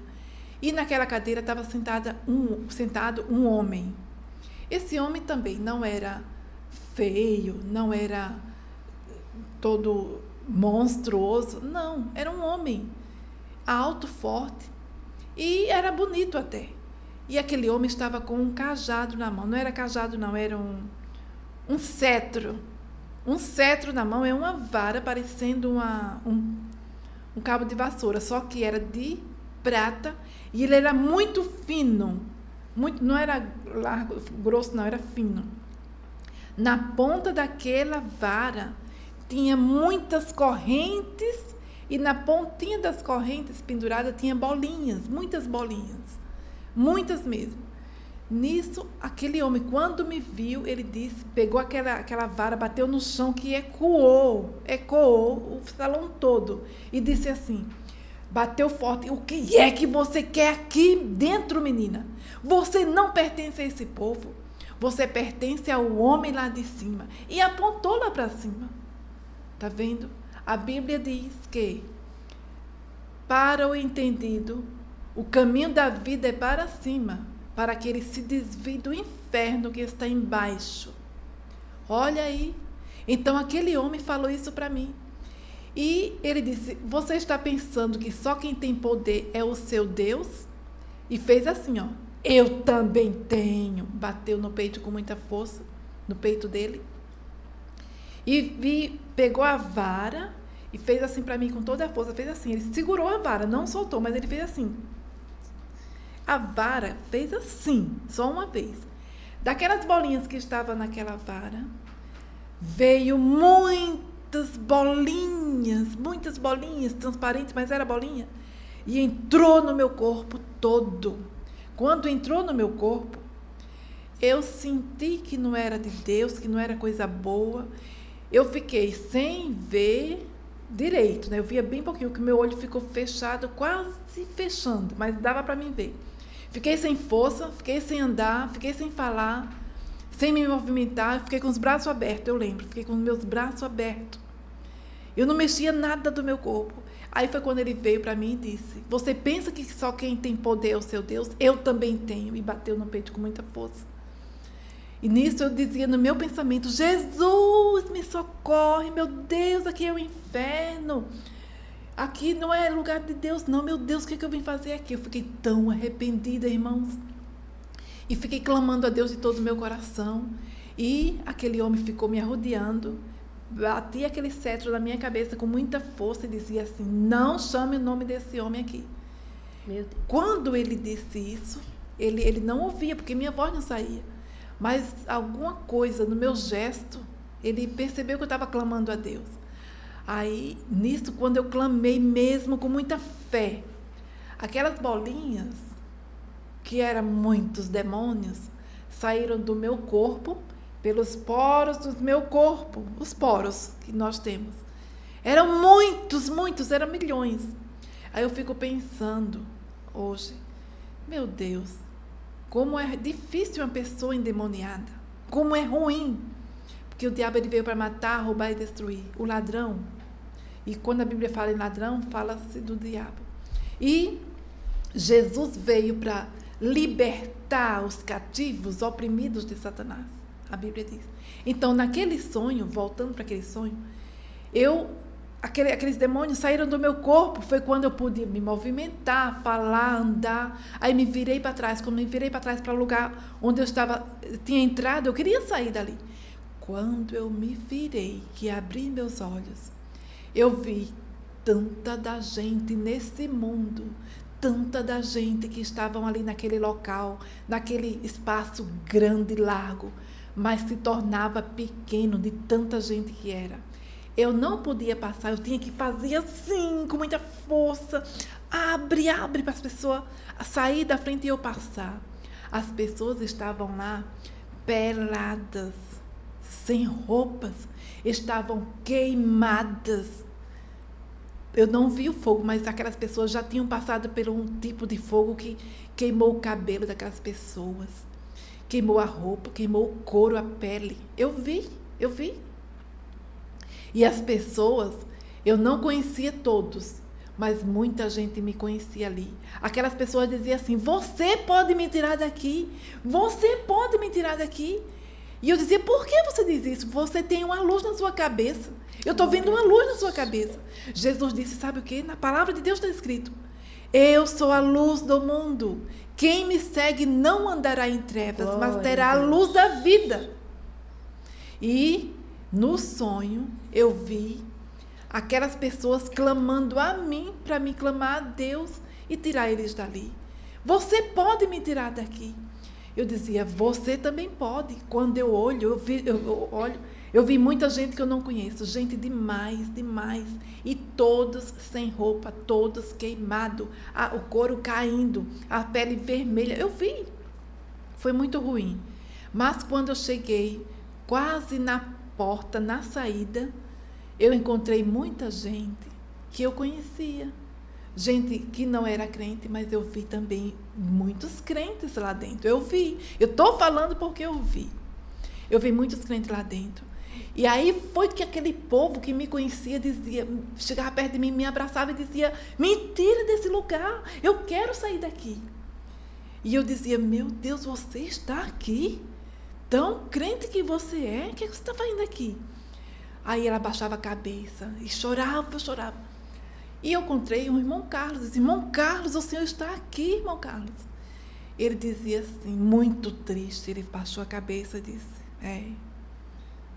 S2: E naquela cadeira estava sentado um homem. Esse homem também não era feio, não era todo monstruoso, não, era um homem alto, forte, e era bonito até. E aquele homem estava com um cajado na mão. Não era cajado, não, era um cetro. Um cetro na mão é uma vara parecendo um cabo de vassoura, só que era de prata e ele era muito fino. Não era largo, grosso, não, era fino. Na ponta daquela vara tinha muitas correntes e na pontinha das correntes penduradas tinha bolinhas, muitas bolinhas. Muitas mesmo. Nisso, aquele homem, quando me viu, ele disse, pegou aquela vara, bateu no chão que ecoou o salão todo. E disse assim, bateu forte: o que é que você quer aqui dentro, menina? Você não pertence a esse povo. Você pertence ao homem lá de cima. E apontou lá para cima. Está vendo? A Bíblia diz que, para o entendido, o caminho da vida é para cima, para que ele se desvie do inferno que está embaixo. Olha aí. Então, aquele homem falou isso para mim. E ele disse: você está pensando que só quem tem poder é o seu Deus? E fez assim, ó. Eu também tenho. Bateu no peito com muita força, no peito dele. E pegou a vara e fez assim para mim com toda a força. Fez assim, ele segurou a vara, não soltou, mas ele fez assim. A vara fez assim, só uma vez. Daquelas bolinhas que estavam naquela vara, veio muitas muitas bolinhas transparentes, mas era bolinha. E entrou no meu corpo todo. Quando entrou no meu corpo, eu senti que não era de Deus, que não era coisa boa. Eu fiquei sem ver direito, né? Eu via bem pouquinho, que meu olho ficou fechado, quase fechando, mas dava para mim ver. Fiquei sem força, fiquei sem andar, fiquei sem falar, sem me movimentar, fiquei com os braços abertos, eu lembro, fiquei com os meus braços abertos. Eu não mexia nada do meu corpo. Aí foi quando ele veio para mim e disse: você pensa que só quem tem poder é o seu Deus? Eu também tenho. E bateu no peito com muita força. E nisso eu dizia no meu pensamento: Jesus, me socorre, meu Deus, aqui é o inferno. Aqui não é lugar de Deus, não. Meu Deus, o que eu vim fazer aqui? Eu fiquei tão arrependida, irmãos. E fiquei clamando a Deus de todo o meu coração. E aquele homem ficou me arrodeando. Bati aquele cetro na minha cabeça com muita força e dizia assim: não chame o nome desse homem aqui.
S1: Meu Deus.
S2: Quando ele disse isso, ele não ouvia, porque minha voz não saía. Mas alguma coisa no meu gesto, ele percebeu que eu estava clamando a Deus. Aí, nisso, quando eu clamei mesmo com muita fé, aquelas bolinhas, que eram muitos demônios, saíram do meu corpo, pelos poros do meu corpo, os poros que nós temos. Eram muitos, eram milhões. Aí eu fico pensando hoje, meu Deus, como é difícil uma pessoa endemoniada, como é ruim, porque o diabo ele veio para matar, roubar e destruir, o ladrão. E quando a Bíblia fala em ladrão, fala-se do diabo. E Jesus veio para libertar os cativos, oprimidos de Satanás, a Bíblia diz. Então, naquele sonho, voltando para aquele sonho, aqueles demônios saíram do meu corpo. Foi quando eu pude me movimentar, falar, andar. Aí me virei para trás. Quando me virei para trás para o lugar onde tinha entrado, eu queria sair dali. Quando eu me virei, que abri meus olhos, eu vi tanta da gente nesse mundo, tanta da gente que estavam ali naquele local, naquele espaço grande e largo, mas se tornava pequeno de tanta gente que era. Eu não podia passar, eu tinha que fazer assim, com muita força. Abre para as pessoas sair da frente e eu passar. As pessoas estavam lá peladas, sem roupas, estavam queimadas. Eu não vi o fogo, mas aquelas pessoas já tinham passado por um tipo de fogo que queimou o cabelo daquelas pessoas, queimou a roupa, queimou o couro, a pele. Eu vi. E as pessoas, eu não conhecia todos, mas muita gente me conhecia ali. Aquelas pessoas diziam assim: você pode me tirar daqui, você pode me tirar daqui. E eu dizia: por que você diz isso? Você tem uma luz na sua cabeça. Eu estou vendo uma luz na sua cabeça. Jesus disse: sabe o quê? Na palavra de Deus está escrito: eu sou a luz do mundo. Quem me segue não andará em trevas, mas terá a luz da vida. E no sonho eu vi aquelas pessoas clamando a mim, para me clamar a Deus e tirar eles dali. Você pode me tirar daqui. Eu dizia: você também pode. Quando eu olho, eu vi muita gente que eu não conheço, gente demais. E todos sem roupa, todos queimados, o couro caindo, a pele vermelha. Eu vi. Foi muito ruim. Mas quando eu cheguei quase na porta, na saída, eu encontrei muita gente que eu conhecia. Gente que não era crente, mas eu vi também muitos crentes lá dentro. Eu vi. Eu estou falando porque eu vi. Eu vi muitos crentes lá dentro. E aí foi que aquele povo que me conhecia chegava perto de mim, me abraçava e dizia: me tira desse lugar, eu quero sair daqui. E eu dizia: meu Deus, você está aqui? Tão crente que você é? O que você está fazendo aqui? Aí ela baixava a cabeça e chorava. E eu encontrei um irmão Carlos. Disse: irmão Carlos, o senhor está aqui, irmão Carlos. Ele dizia assim, muito triste, ele baixou a cabeça e disse: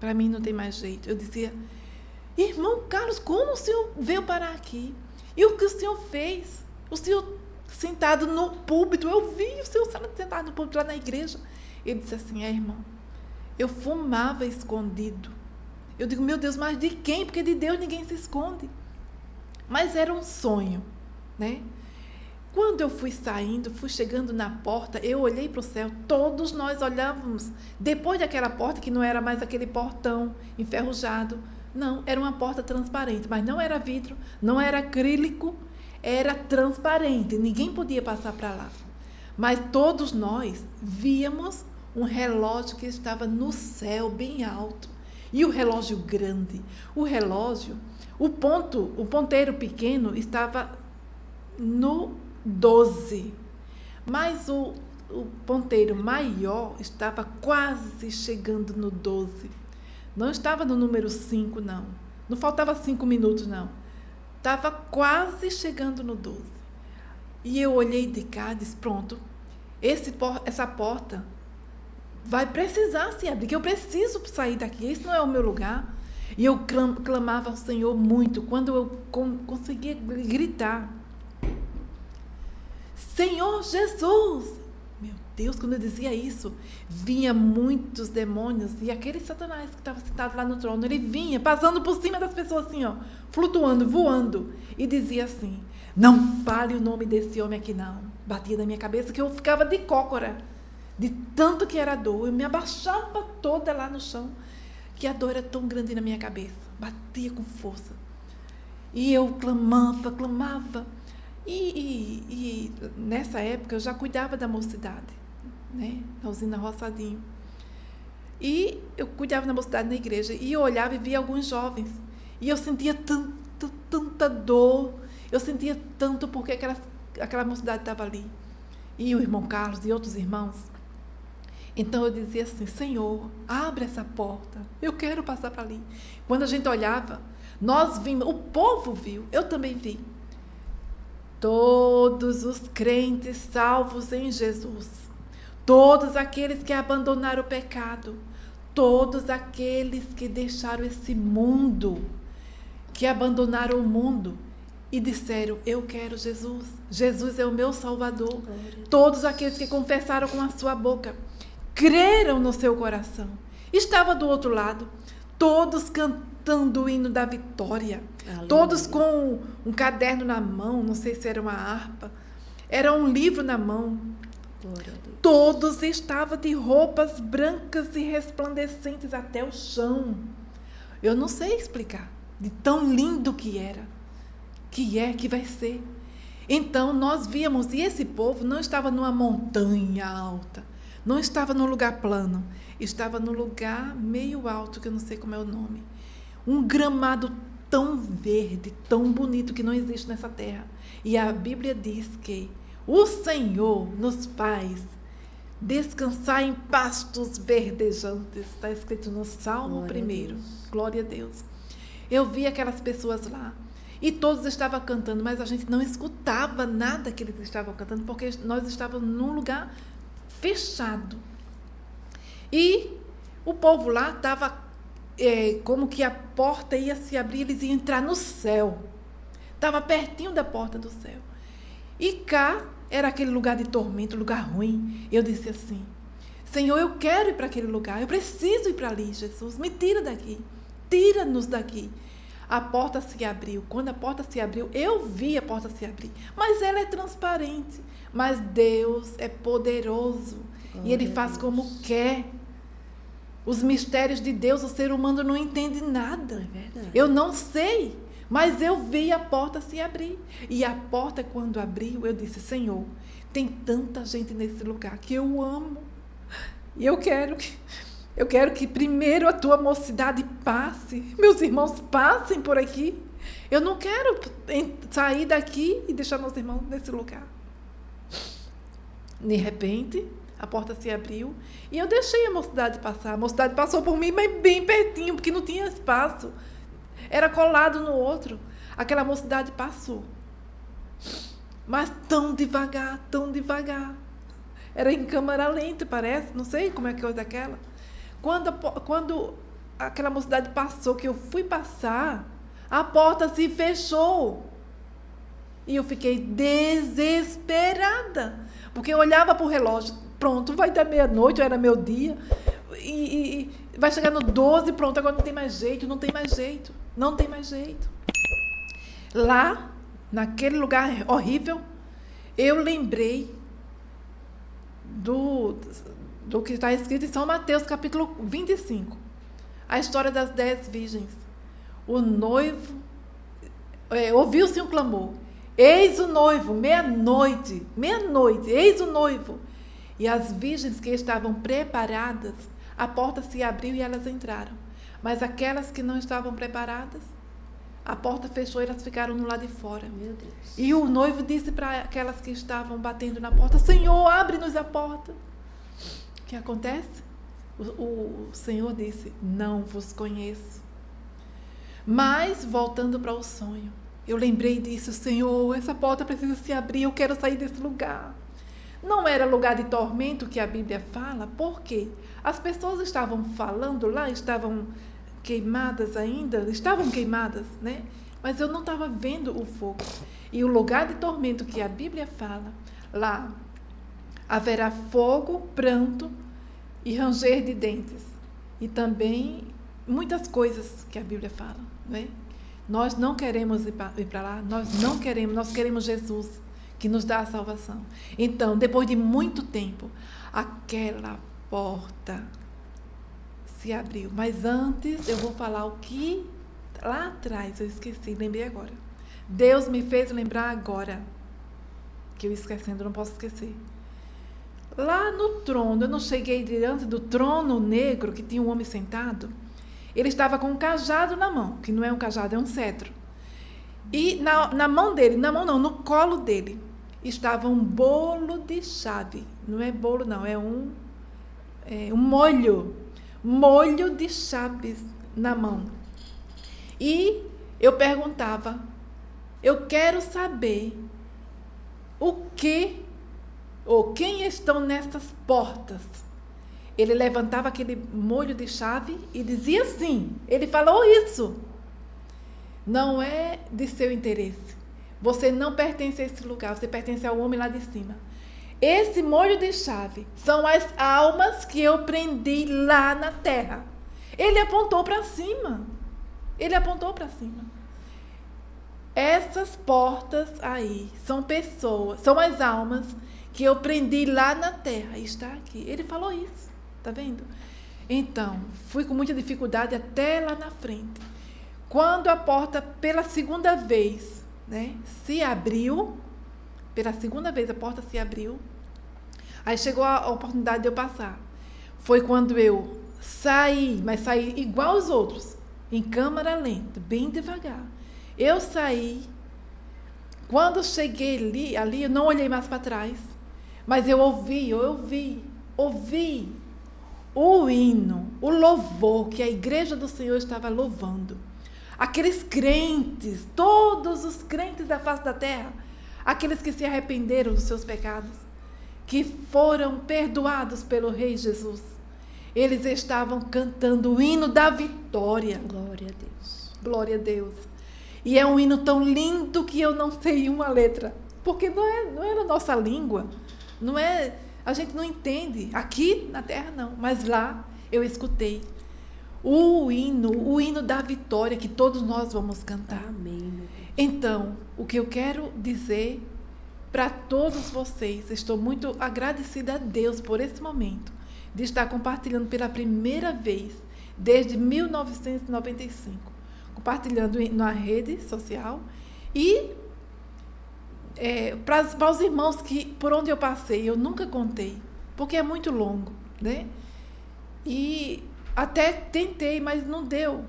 S2: para mim não tem mais jeito. Eu dizia: irmão Carlos, como o senhor veio parar aqui? E o que o senhor fez? O senhor sentado no púlpito, eu vi o senhor sentado no púlpito lá na igreja. Ele disse assim: irmão, eu fumava escondido. Eu digo, meu Deus, mas de quem? Porque de Deus ninguém se esconde. Mas era um sonho, né? Quando eu fui saindo, fui chegando na porta, eu olhei para o céu, todos nós olhávamos, depois daquela porta, que não era mais aquele portão enferrujado, não, era uma porta transparente, mas não era vidro, não era acrílico, era transparente, ninguém podia passar para lá. Mas todos nós víamos um relógio que estava no céu, bem alto, e o relógio grande, o relógio, o ponteiro pequeno estava no 12, mas o ponteiro maior estava quase chegando no 12. Não estava no número 5, não. Não faltava 5 minutos, não. Estava quase chegando no 12. E eu olhei de cá e disse, pronto, essa porta vai precisar se abrir, que eu preciso sair daqui, esse não é o meu lugar. E eu clamava ao Senhor muito, quando eu conseguia gritar, Senhor Jesus! Meu Deus, quando eu dizia isso, vinha muitos demônios, e aquele Satanás que estava sentado lá no trono, ele vinha, passando por cima das pessoas assim, ó, flutuando, voando, e dizia assim, não fale o nome desse homem aqui não. Batia na minha cabeça que eu ficava de cócora, de tanto que era dor, eu me abaixava toda lá no chão, que a dor era tão grande na minha cabeça, batia com força. E eu clamava, e nessa época eu já cuidava da mocidade, né, na usina Roçadinho. E eu cuidava da mocidade na igreja, e eu olhava e via alguns jovens, e eu sentia tanta dor, eu sentia tanto porque aquela mocidade estava ali, e o irmão Carlos e outros irmãos. Então eu dizia assim, Senhor, abre essa porta, eu quero passar para ali. Quando a gente olhava, nós vimos, o povo viu, eu também vi, todos os crentes salvos em Jesus, todos aqueles que abandonaram o pecado, todos aqueles que deixaram esse mundo, que abandonaram o mundo e disseram, eu quero Jesus, Jesus é o meu Salvador. Todos aqueles que confessaram com a sua boca, creram no seu coração, estava do outro lado, todos cantando o hino da vitória, aleluia. Todos com um caderno na mão, não sei se era uma harpa, era um livro na mão, todos estavam de roupas brancas e resplandecentes até o chão. Eu não sei explicar, de tão lindo que era, que vai ser. Então nós víamos, e esse povo não estava numa montanha alta, não estava num lugar plano, estava num lugar meio alto, que eu não sei como é o nome. Um gramado tão verde, tão bonito, que não existe nessa terra. E a Bíblia diz que o Senhor nos faz descansar em pastos verdejantes. Está escrito no Salmo 1. Glória a Deus. Eu vi aquelas pessoas lá, e todos estavam cantando, mas a gente não escutava nada que eles estavam cantando, porque nós estávamos num lugar fechado. E o povo lá estava como que a porta ia se abrir, eles iam entrar no céu. Estava pertinho da porta do céu. E cá era aquele lugar de tormento, lugar ruim. Eu disse assim, Senhor, eu quero ir para aquele lugar, eu preciso ir para ali, Jesus, me tira daqui, tira-nos daqui. A porta se abriu. Quando a porta se abriu, eu vi a porta se abrir. Mas ela é transparente. Mas Deus é poderoso. E Ele faz como quer. Os mistérios de Deus, o ser humano não entende nada.
S1: É verdade.
S2: Eu não sei. Mas eu vi a porta se abrir. E a porta, quando abriu, eu disse, Senhor, tem tanta gente nesse lugar que eu amo. E eu quero que primeiro a tua mocidade passe. Meus irmãos passem por aqui. Eu não quero sair daqui e deixar meus irmãos nesse lugar. De repente, a porta se abriu e eu deixei a mocidade passar. A mocidade passou por mim, mas bem pertinho, porque não tinha espaço. Era colado no outro. Aquela mocidade passou. Mas tão devagar, tão devagar. Era em câmera lenta, parece. Não sei como é que é daquela. Quando aquela mocidade passou, que eu fui passar, a porta se fechou. E eu fiquei desesperada, porque eu olhava para o relógio, pronto, vai dar meia-noite, era meu dia, e Vai chegar no 12, pronto, agora não tem mais jeito, não tem mais jeito, não tem mais jeito. Lá, naquele lugar horrível, eu lembrei do que está escrito em São Mateus, capítulo 25. A história das 10 virgens. O noivo, ouviu-se um clamor. Eis o noivo, meia-noite, eis o noivo. E as virgens que estavam preparadas, a porta se abriu e elas entraram. Mas aquelas que não estavam preparadas, a porta fechou e elas ficaram no lado de fora.
S1: Meu Deus.
S2: E o noivo disse para aquelas que estavam batendo na porta: Senhor, abre-nos a porta. O que acontece? O Senhor disse: não vos conheço. Mas, voltando para o sonho, eu lembrei disso: Senhor, essa porta precisa se abrir, eu quero sair desse lugar. Não era lugar de tormento que a Bíblia fala, porque as pessoas estavam falando lá, estavam queimadas ainda, estavam queimadas, né? Mas eu não estava vendo o fogo. E o lugar de tormento que a Bíblia fala, lá haverá fogo, pranto e ranger de dentes. E também muitas coisas que a Bíblia fala, né? Nós não queremos ir para lá, nós queremos Jesus, que nos dá a salvação. Então, depois de muito tempo, aquela porta se abriu. Mas antes, eu vou falar o que lá atrás eu esqueci, lembrei agora. Deus me fez lembrar agora, que eu esquecendo, não posso esquecer. Lá no trono, eu não cheguei diante do trono negro, que tinha um homem sentado. Ele estava com um cajado na mão, que não é um cajado, é um cetro. E na mão dele, na mão não, no colo dele, estava um bolo de chave. Não é bolo não, é um molho de chaves na mão. E eu perguntava: eu quero saber o que ou quem estão nessas portas. Ele levantava aquele molho de chave e dizia assim, ele falou isso: não é de seu interesse, você não pertence a esse lugar, você pertence ao homem lá de cima. Esse molho de chave são as almas que eu prendi lá na terra. Ele apontou para cima. Ele apontou para cima. Essas portas aí são pessoas, são as almas que eu prendi lá na terra. Está aqui. Ele falou isso. Está vendo? Então, fui com muita dificuldade até lá na frente. Quando a porta, pela segunda vez, né, se abriu, pela segunda vez a porta se abriu, aí chegou a oportunidade de eu passar. Foi quando eu saí, mas saí igual aos outros, em câmara lenta, bem devagar. Eu saí, quando cheguei ali eu não olhei mais para trás, mas eu ouvi o hino, o louvor que a igreja do Senhor estava louvando. Aqueles crentes, todos os crentes da face da terra, aqueles que se arrependeram dos seus pecados, que foram perdoados pelo Rei Jesus, eles estavam cantando o hino da vitória.
S1: Glória a Deus.
S2: Glória a Deus. E é um hino tão lindo que eu não sei uma letra, porque não é na nossa língua, não é, a gente não entende, aqui na terra não, mas lá eu escutei o hino da vitória que todos nós vamos cantar.
S1: Amém, meu Deus.
S2: Então, o que eu quero dizer para todos vocês, estou muito agradecida a Deus por esse momento, de estar compartilhando pela primeira vez, desde 1995, compartilhando na rede social e para os irmãos que, por onde eu passei, eu nunca contei, porque é muito longo, né? E até tentei, mas não deu.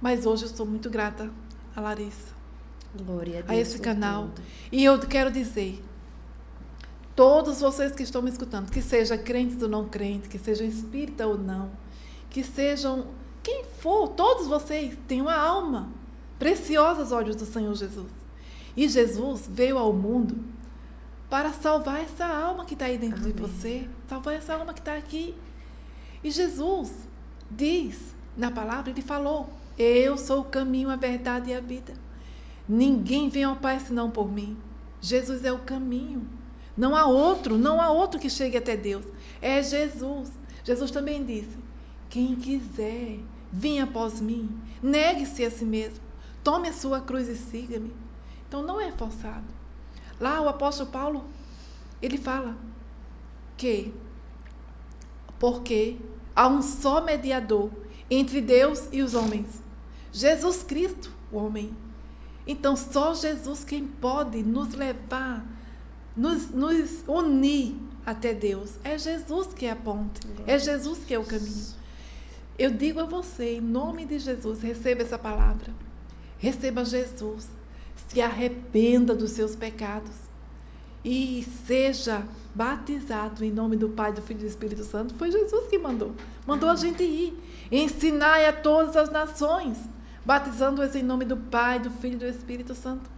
S2: Mas hoje eu sou muito grata a Larissa,
S1: Glória a Deus,
S2: a esse
S1: por
S2: canal.
S1: tudo.
S2: E eu quero dizer, todos vocês que estão me escutando, que sejam crentes ou não crentes, que sejam espírita ou não, que sejam quem for, todos vocês têm uma alma preciosa aos olhos do Senhor Jesus. E Jesus veio ao mundo para salvar essa alma que está aí dentro. Amém. De você, salvar essa alma que está aqui. E Jesus diz na palavra, ele falou: eu sou o caminho, a verdade e a vida. Ninguém vem ao Pai senão por mim. Jesus é o caminho. Não há outro que chegue até Deus. É Jesus. Jesus também disse quem quiser, venha após mim, negue-se a si mesmo, tome a sua cruz e siga-me. Então não é forçado. Lá o apóstolo Paulo, ele fala que porque há um só mediador entre Deus e os homens, Jesus Cristo, o homem. Então só Jesus quem pode nos levar, nos unir até Deus. É Jesus que é a ponte, é Jesus que é o caminho. Eu digo a você, em nome de Jesus, receba essa palavra. Receba Jesus. Se arrependa dos seus pecados. E seja batizado em nome do Pai, do Filho e do Espírito Santo. Foi Jesus que mandou. Mandou a gente ir. Ensinai a todas as nações, batizando-as em nome do Pai, do Filho e do Espírito Santo.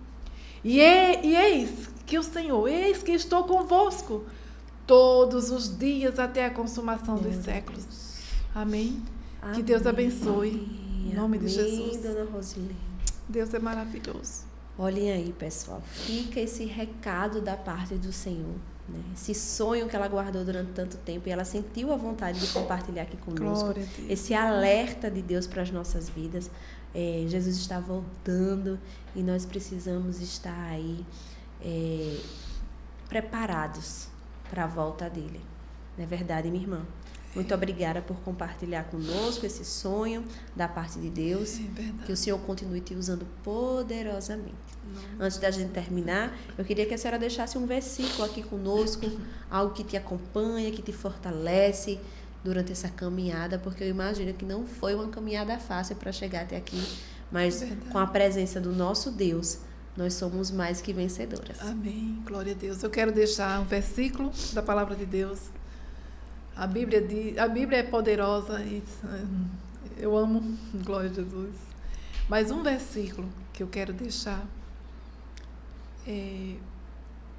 S2: E eis que o Senhor, eis que estou convosco todos os dias até a consumação dos séculos. Amém? Que Deus abençoe. Em nome de Jesus.
S1: Dona Rosilene.
S2: Deus é maravilhoso.
S1: Olhem aí, pessoal. Fica esse recado da parte do Senhor. Né? Esse sonho que ela guardou durante tanto tempo e ela sentiu a vontade de compartilhar aqui conosco.
S2: Glória a Deus.
S1: Esse alerta de Deus para as nossas vidas. Jesus está voltando e nós precisamos estar aí preparados para a volta dele. Não é verdade, minha irmã? Muito obrigada por compartilhar conosco esse sonho da parte de Deus. Que o Senhor continue te usando poderosamente. Antes da gente terminar, eu queria que a senhora deixasse um versículo aqui conosco, algo que te acompanha, que te fortalece durante essa caminhada, porque eu imagino que não foi uma caminhada fácil para chegar até aqui, mas com a presença do nosso Deus, nós somos mais que vencedoras.
S2: Amém. Glória a Deus. Eu quero deixar um versículo da palavra de Deus. A Bíblia é poderosa e eu amo, glória a Jesus. Mas um versículo que eu quero deixar é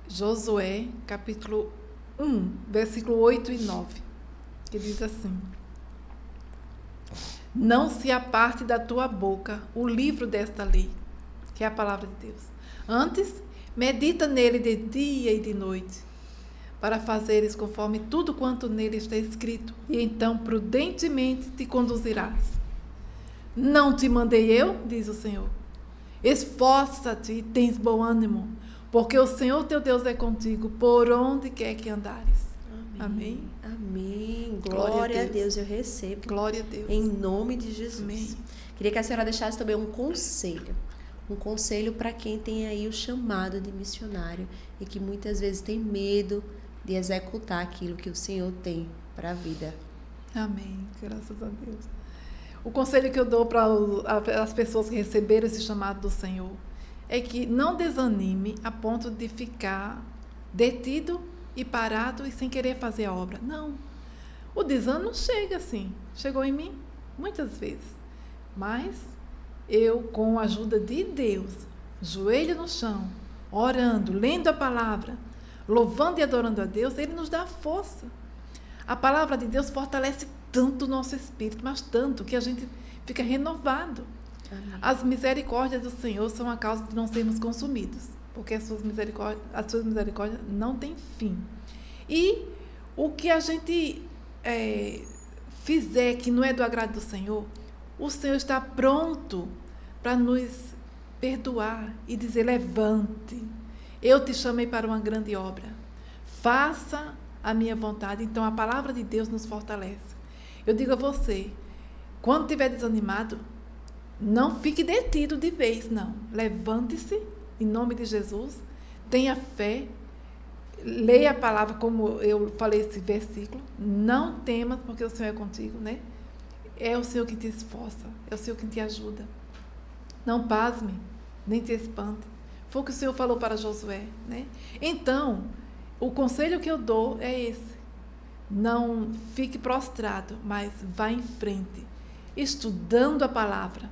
S2: Josué, capítulo 1, versículo 8 e 9, que diz assim: não se aparte da tua boca o livro desta lei, que é a palavra de Deus. Antes, medita nele de dia e de noite, para fazeres conforme tudo quanto nele está escrito, e então prudentemente te conduzirás. Não te mandei eu, diz o Senhor. Esforça-te e tens bom ânimo, porque o Senhor teu Deus é contigo, por onde quer que andares. Amém.
S1: Amém. Glória a Deus, eu recebo.
S2: Glória a Deus.
S1: Em nome de Jesus.
S2: Amém.
S1: Queria que a senhora deixasse também um conselho para quem tem aí o chamado de missionário e que muitas vezes tem medo de executar aquilo que o Senhor tem para a vida.
S2: Amém. Graças a Deus. O conselho que eu dou para as pessoas que receberam esse chamado do Senhor é que não desanime a ponto de ficar detido e parado e sem querer fazer a obra. Não. O desânimo chega assim. Chegou em mim muitas vezes. Mas eu, com a ajuda de Deus, joelho no chão, orando, lendo a palavra, louvando e adorando a Deus, Ele nos dá força. A palavra de Deus fortalece tanto o nosso espírito, mas tanto que a gente fica renovado. Amém. As misericórdias do Senhor são a causa de não sermos consumidos, porque as suas misericórdias não têm fim. E o que a gente fizer que não é do agrado do Senhor, o Senhor está pronto para nos perdoar e dizer: levante, eu te chamei para uma grande obra, faça a minha vontade. Então a palavra de Deus nos fortalece. Eu digo a você, quando estiver desanimado, não fique detido de vez, não. Levante-se em nome de Jesus, tenha fé, leia a palavra como eu falei esse versículo, não temas porque o Senhor é contigo, né? É o Senhor que te esforça, é o Senhor que te ajuda. Não pasme, nem te espante. Foi o que o Senhor falou para Josué, né? Então, o conselho que eu dou é esse. Não fique prostrado, mas vá em frente, estudando a palavra,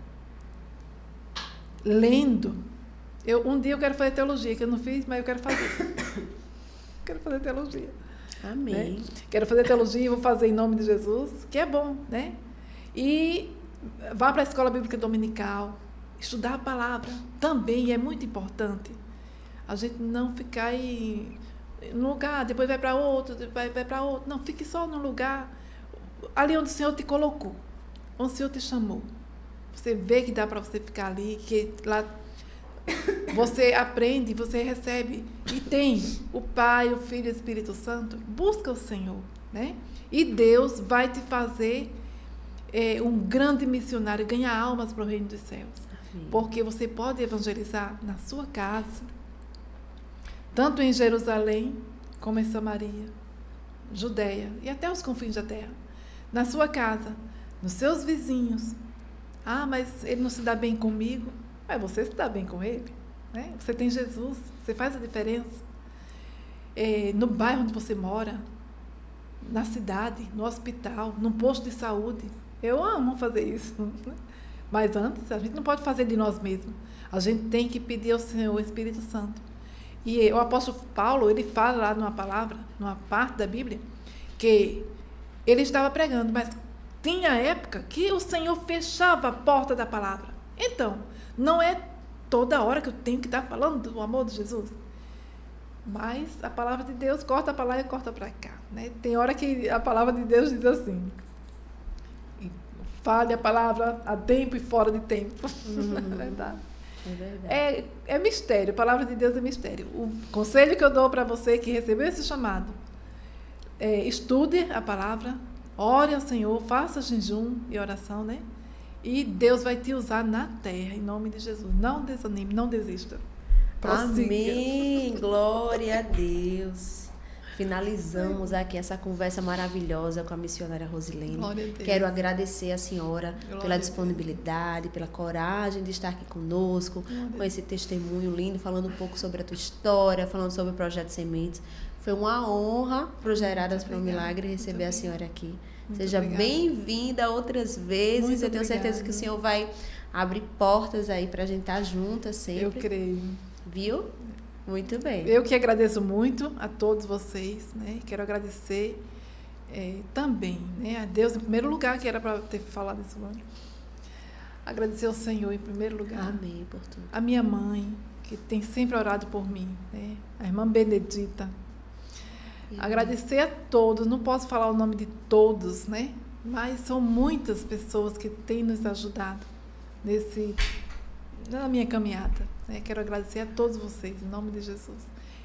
S2: lendo. Um dia eu quero fazer teologia, que eu não fiz, mas eu quero fazer. Quero fazer teologia.
S1: Amém.
S2: Né? Quero fazer teologia, vou fazer em nome de Jesus, que é bom, né? E vá para a escola bíblica dominical, estudar a palavra também é muito importante. A gente não ficar em um lugar, depois vai para outro, vai para outro. Não, fique só num lugar. ali onde o Senhor te colocou, onde o Senhor te chamou. Você vê que dá para você ficar ali, que lá você aprende, você recebe. E tem o Pai, o Filho e o Espírito Santo. Busca o Senhor, né? E Deus vai te fazer um grande missionário, ganhar almas para o reino dos céus.
S1: Amém.
S2: Porque você pode evangelizar na sua casa, tanto em Jerusalém, como em Samaria, Judeia e até os confins da terra. Na sua casa, nos seus vizinhos. Ah, mas ele não se dá bem comigo. Mas você se dá bem com ele, né? Você tem Jesus, você faz a diferença. No bairro onde você mora, na cidade, no hospital, num posto de saúde. Eu amo fazer isso. Mas antes, a gente não pode fazer de nós mesmos. A gente tem que pedir ao Senhor, o Espírito Santo. E o apóstolo Paulo, ele fala lá numa palavra, numa parte da Bíblia, que ele estava pregando, mas tinha época que o Senhor fechava a porta da palavra. Então, não é toda hora que eu tenho que estar falando do amor de Jesus. Mas a palavra de Deus corta para lá e corta para cá, né? Tem hora que a palavra de Deus diz assim: fale a palavra a tempo e fora de tempo. É verdade.
S1: É verdade.
S2: É mistério, a palavra de Deus é mistério. O conselho que eu dou para você que recebeu esse chamado, estude a palavra, ore ao Senhor, faça jejum e oração, né? E Deus vai te usar na terra, em nome de Jesus. Não desanime, não desista. Prossiga.
S1: Amém, glória a Deus. Finalizamos aqui essa conversa maravilhosa com a missionária Rosilene.
S2: Glória a Deus.
S1: Quero agradecer a senhora
S2: Glória
S1: pela
S2: a Deus.
S1: disponibilidade, pela coragem de estar aqui conosco, com esse testemunho lindo, falando um pouco sobre a tua história, falando sobre o Projeto Sementes. Foi uma honra para o Geradas para o Milagre receber a senhora aqui.
S2: Muito
S1: Seja
S2: obrigada.
S1: bem-vinda outras vezes.
S2: Muito
S1: Eu tenho certeza
S2: obrigada.
S1: que o Senhor vai abrir portas aí para a gente estar juntas sempre.
S2: Eu creio.
S1: Viu? Muito bem.
S2: Eu que agradeço muito a todos vocês, né? Quero agradecer também, né, a Deus em primeiro lugar, que era para ter falado isso antes. Agradecer ao Senhor em primeiro lugar.
S1: Amém por tudo.
S2: A minha mãe, que tem sempre orado por mim, né? A irmã Benedita. Agradecer a todos, não posso falar o nome de todos, né? Mas são muitas pessoas que têm nos ajudado na minha caminhada, né? Quero agradecer a todos vocês, em nome de Jesus.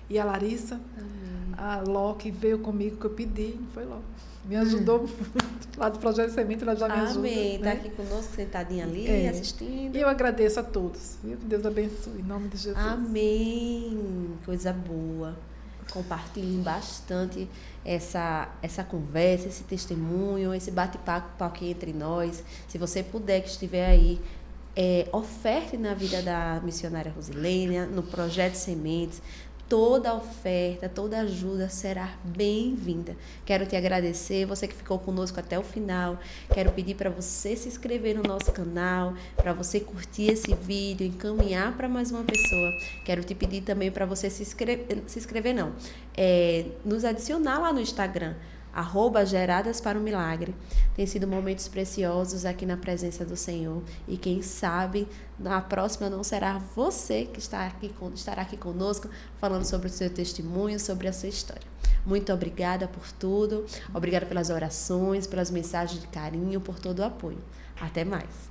S2: E a Larissa,
S1: Amém.
S2: a Ló, que veio comigo, que eu pedi, não foi Ló. Me ajudou muito. Lá do Projeto Semente, ela já me ajuda.
S1: Amém. Está
S2: né?
S1: aqui conosco, sentadinha ali, assistindo.
S2: E eu agradeço a todos, viu? Que Deus abençoe, em nome de Jesus.
S1: Amém. Coisa boa. Compartilhem bastante essa conversa, esse testemunho, esse bate-papo aqui entre nós. Se você puder, que estiver aí, oferte na vida da missionária Rosilene, no Projeto Sementes. Toda oferta, toda ajuda será bem-vinda. Quero te agradecer, você que ficou conosco até o final. Quero pedir para você se inscrever no nosso canal, para você curtir esse vídeo, encaminhar para mais uma pessoa. Quero te pedir também para você nos adicionar lá no Instagram, @Geradas para o Milagre. Tem sido momentos preciosos aqui na presença do Senhor. E quem sabe, na próxima não será você que estará aqui conosco, falando sobre o seu testemunho, sobre a sua história. Muito obrigada por tudo. Obrigada pelas orações, pelas mensagens de carinho, por todo o apoio. Até mais.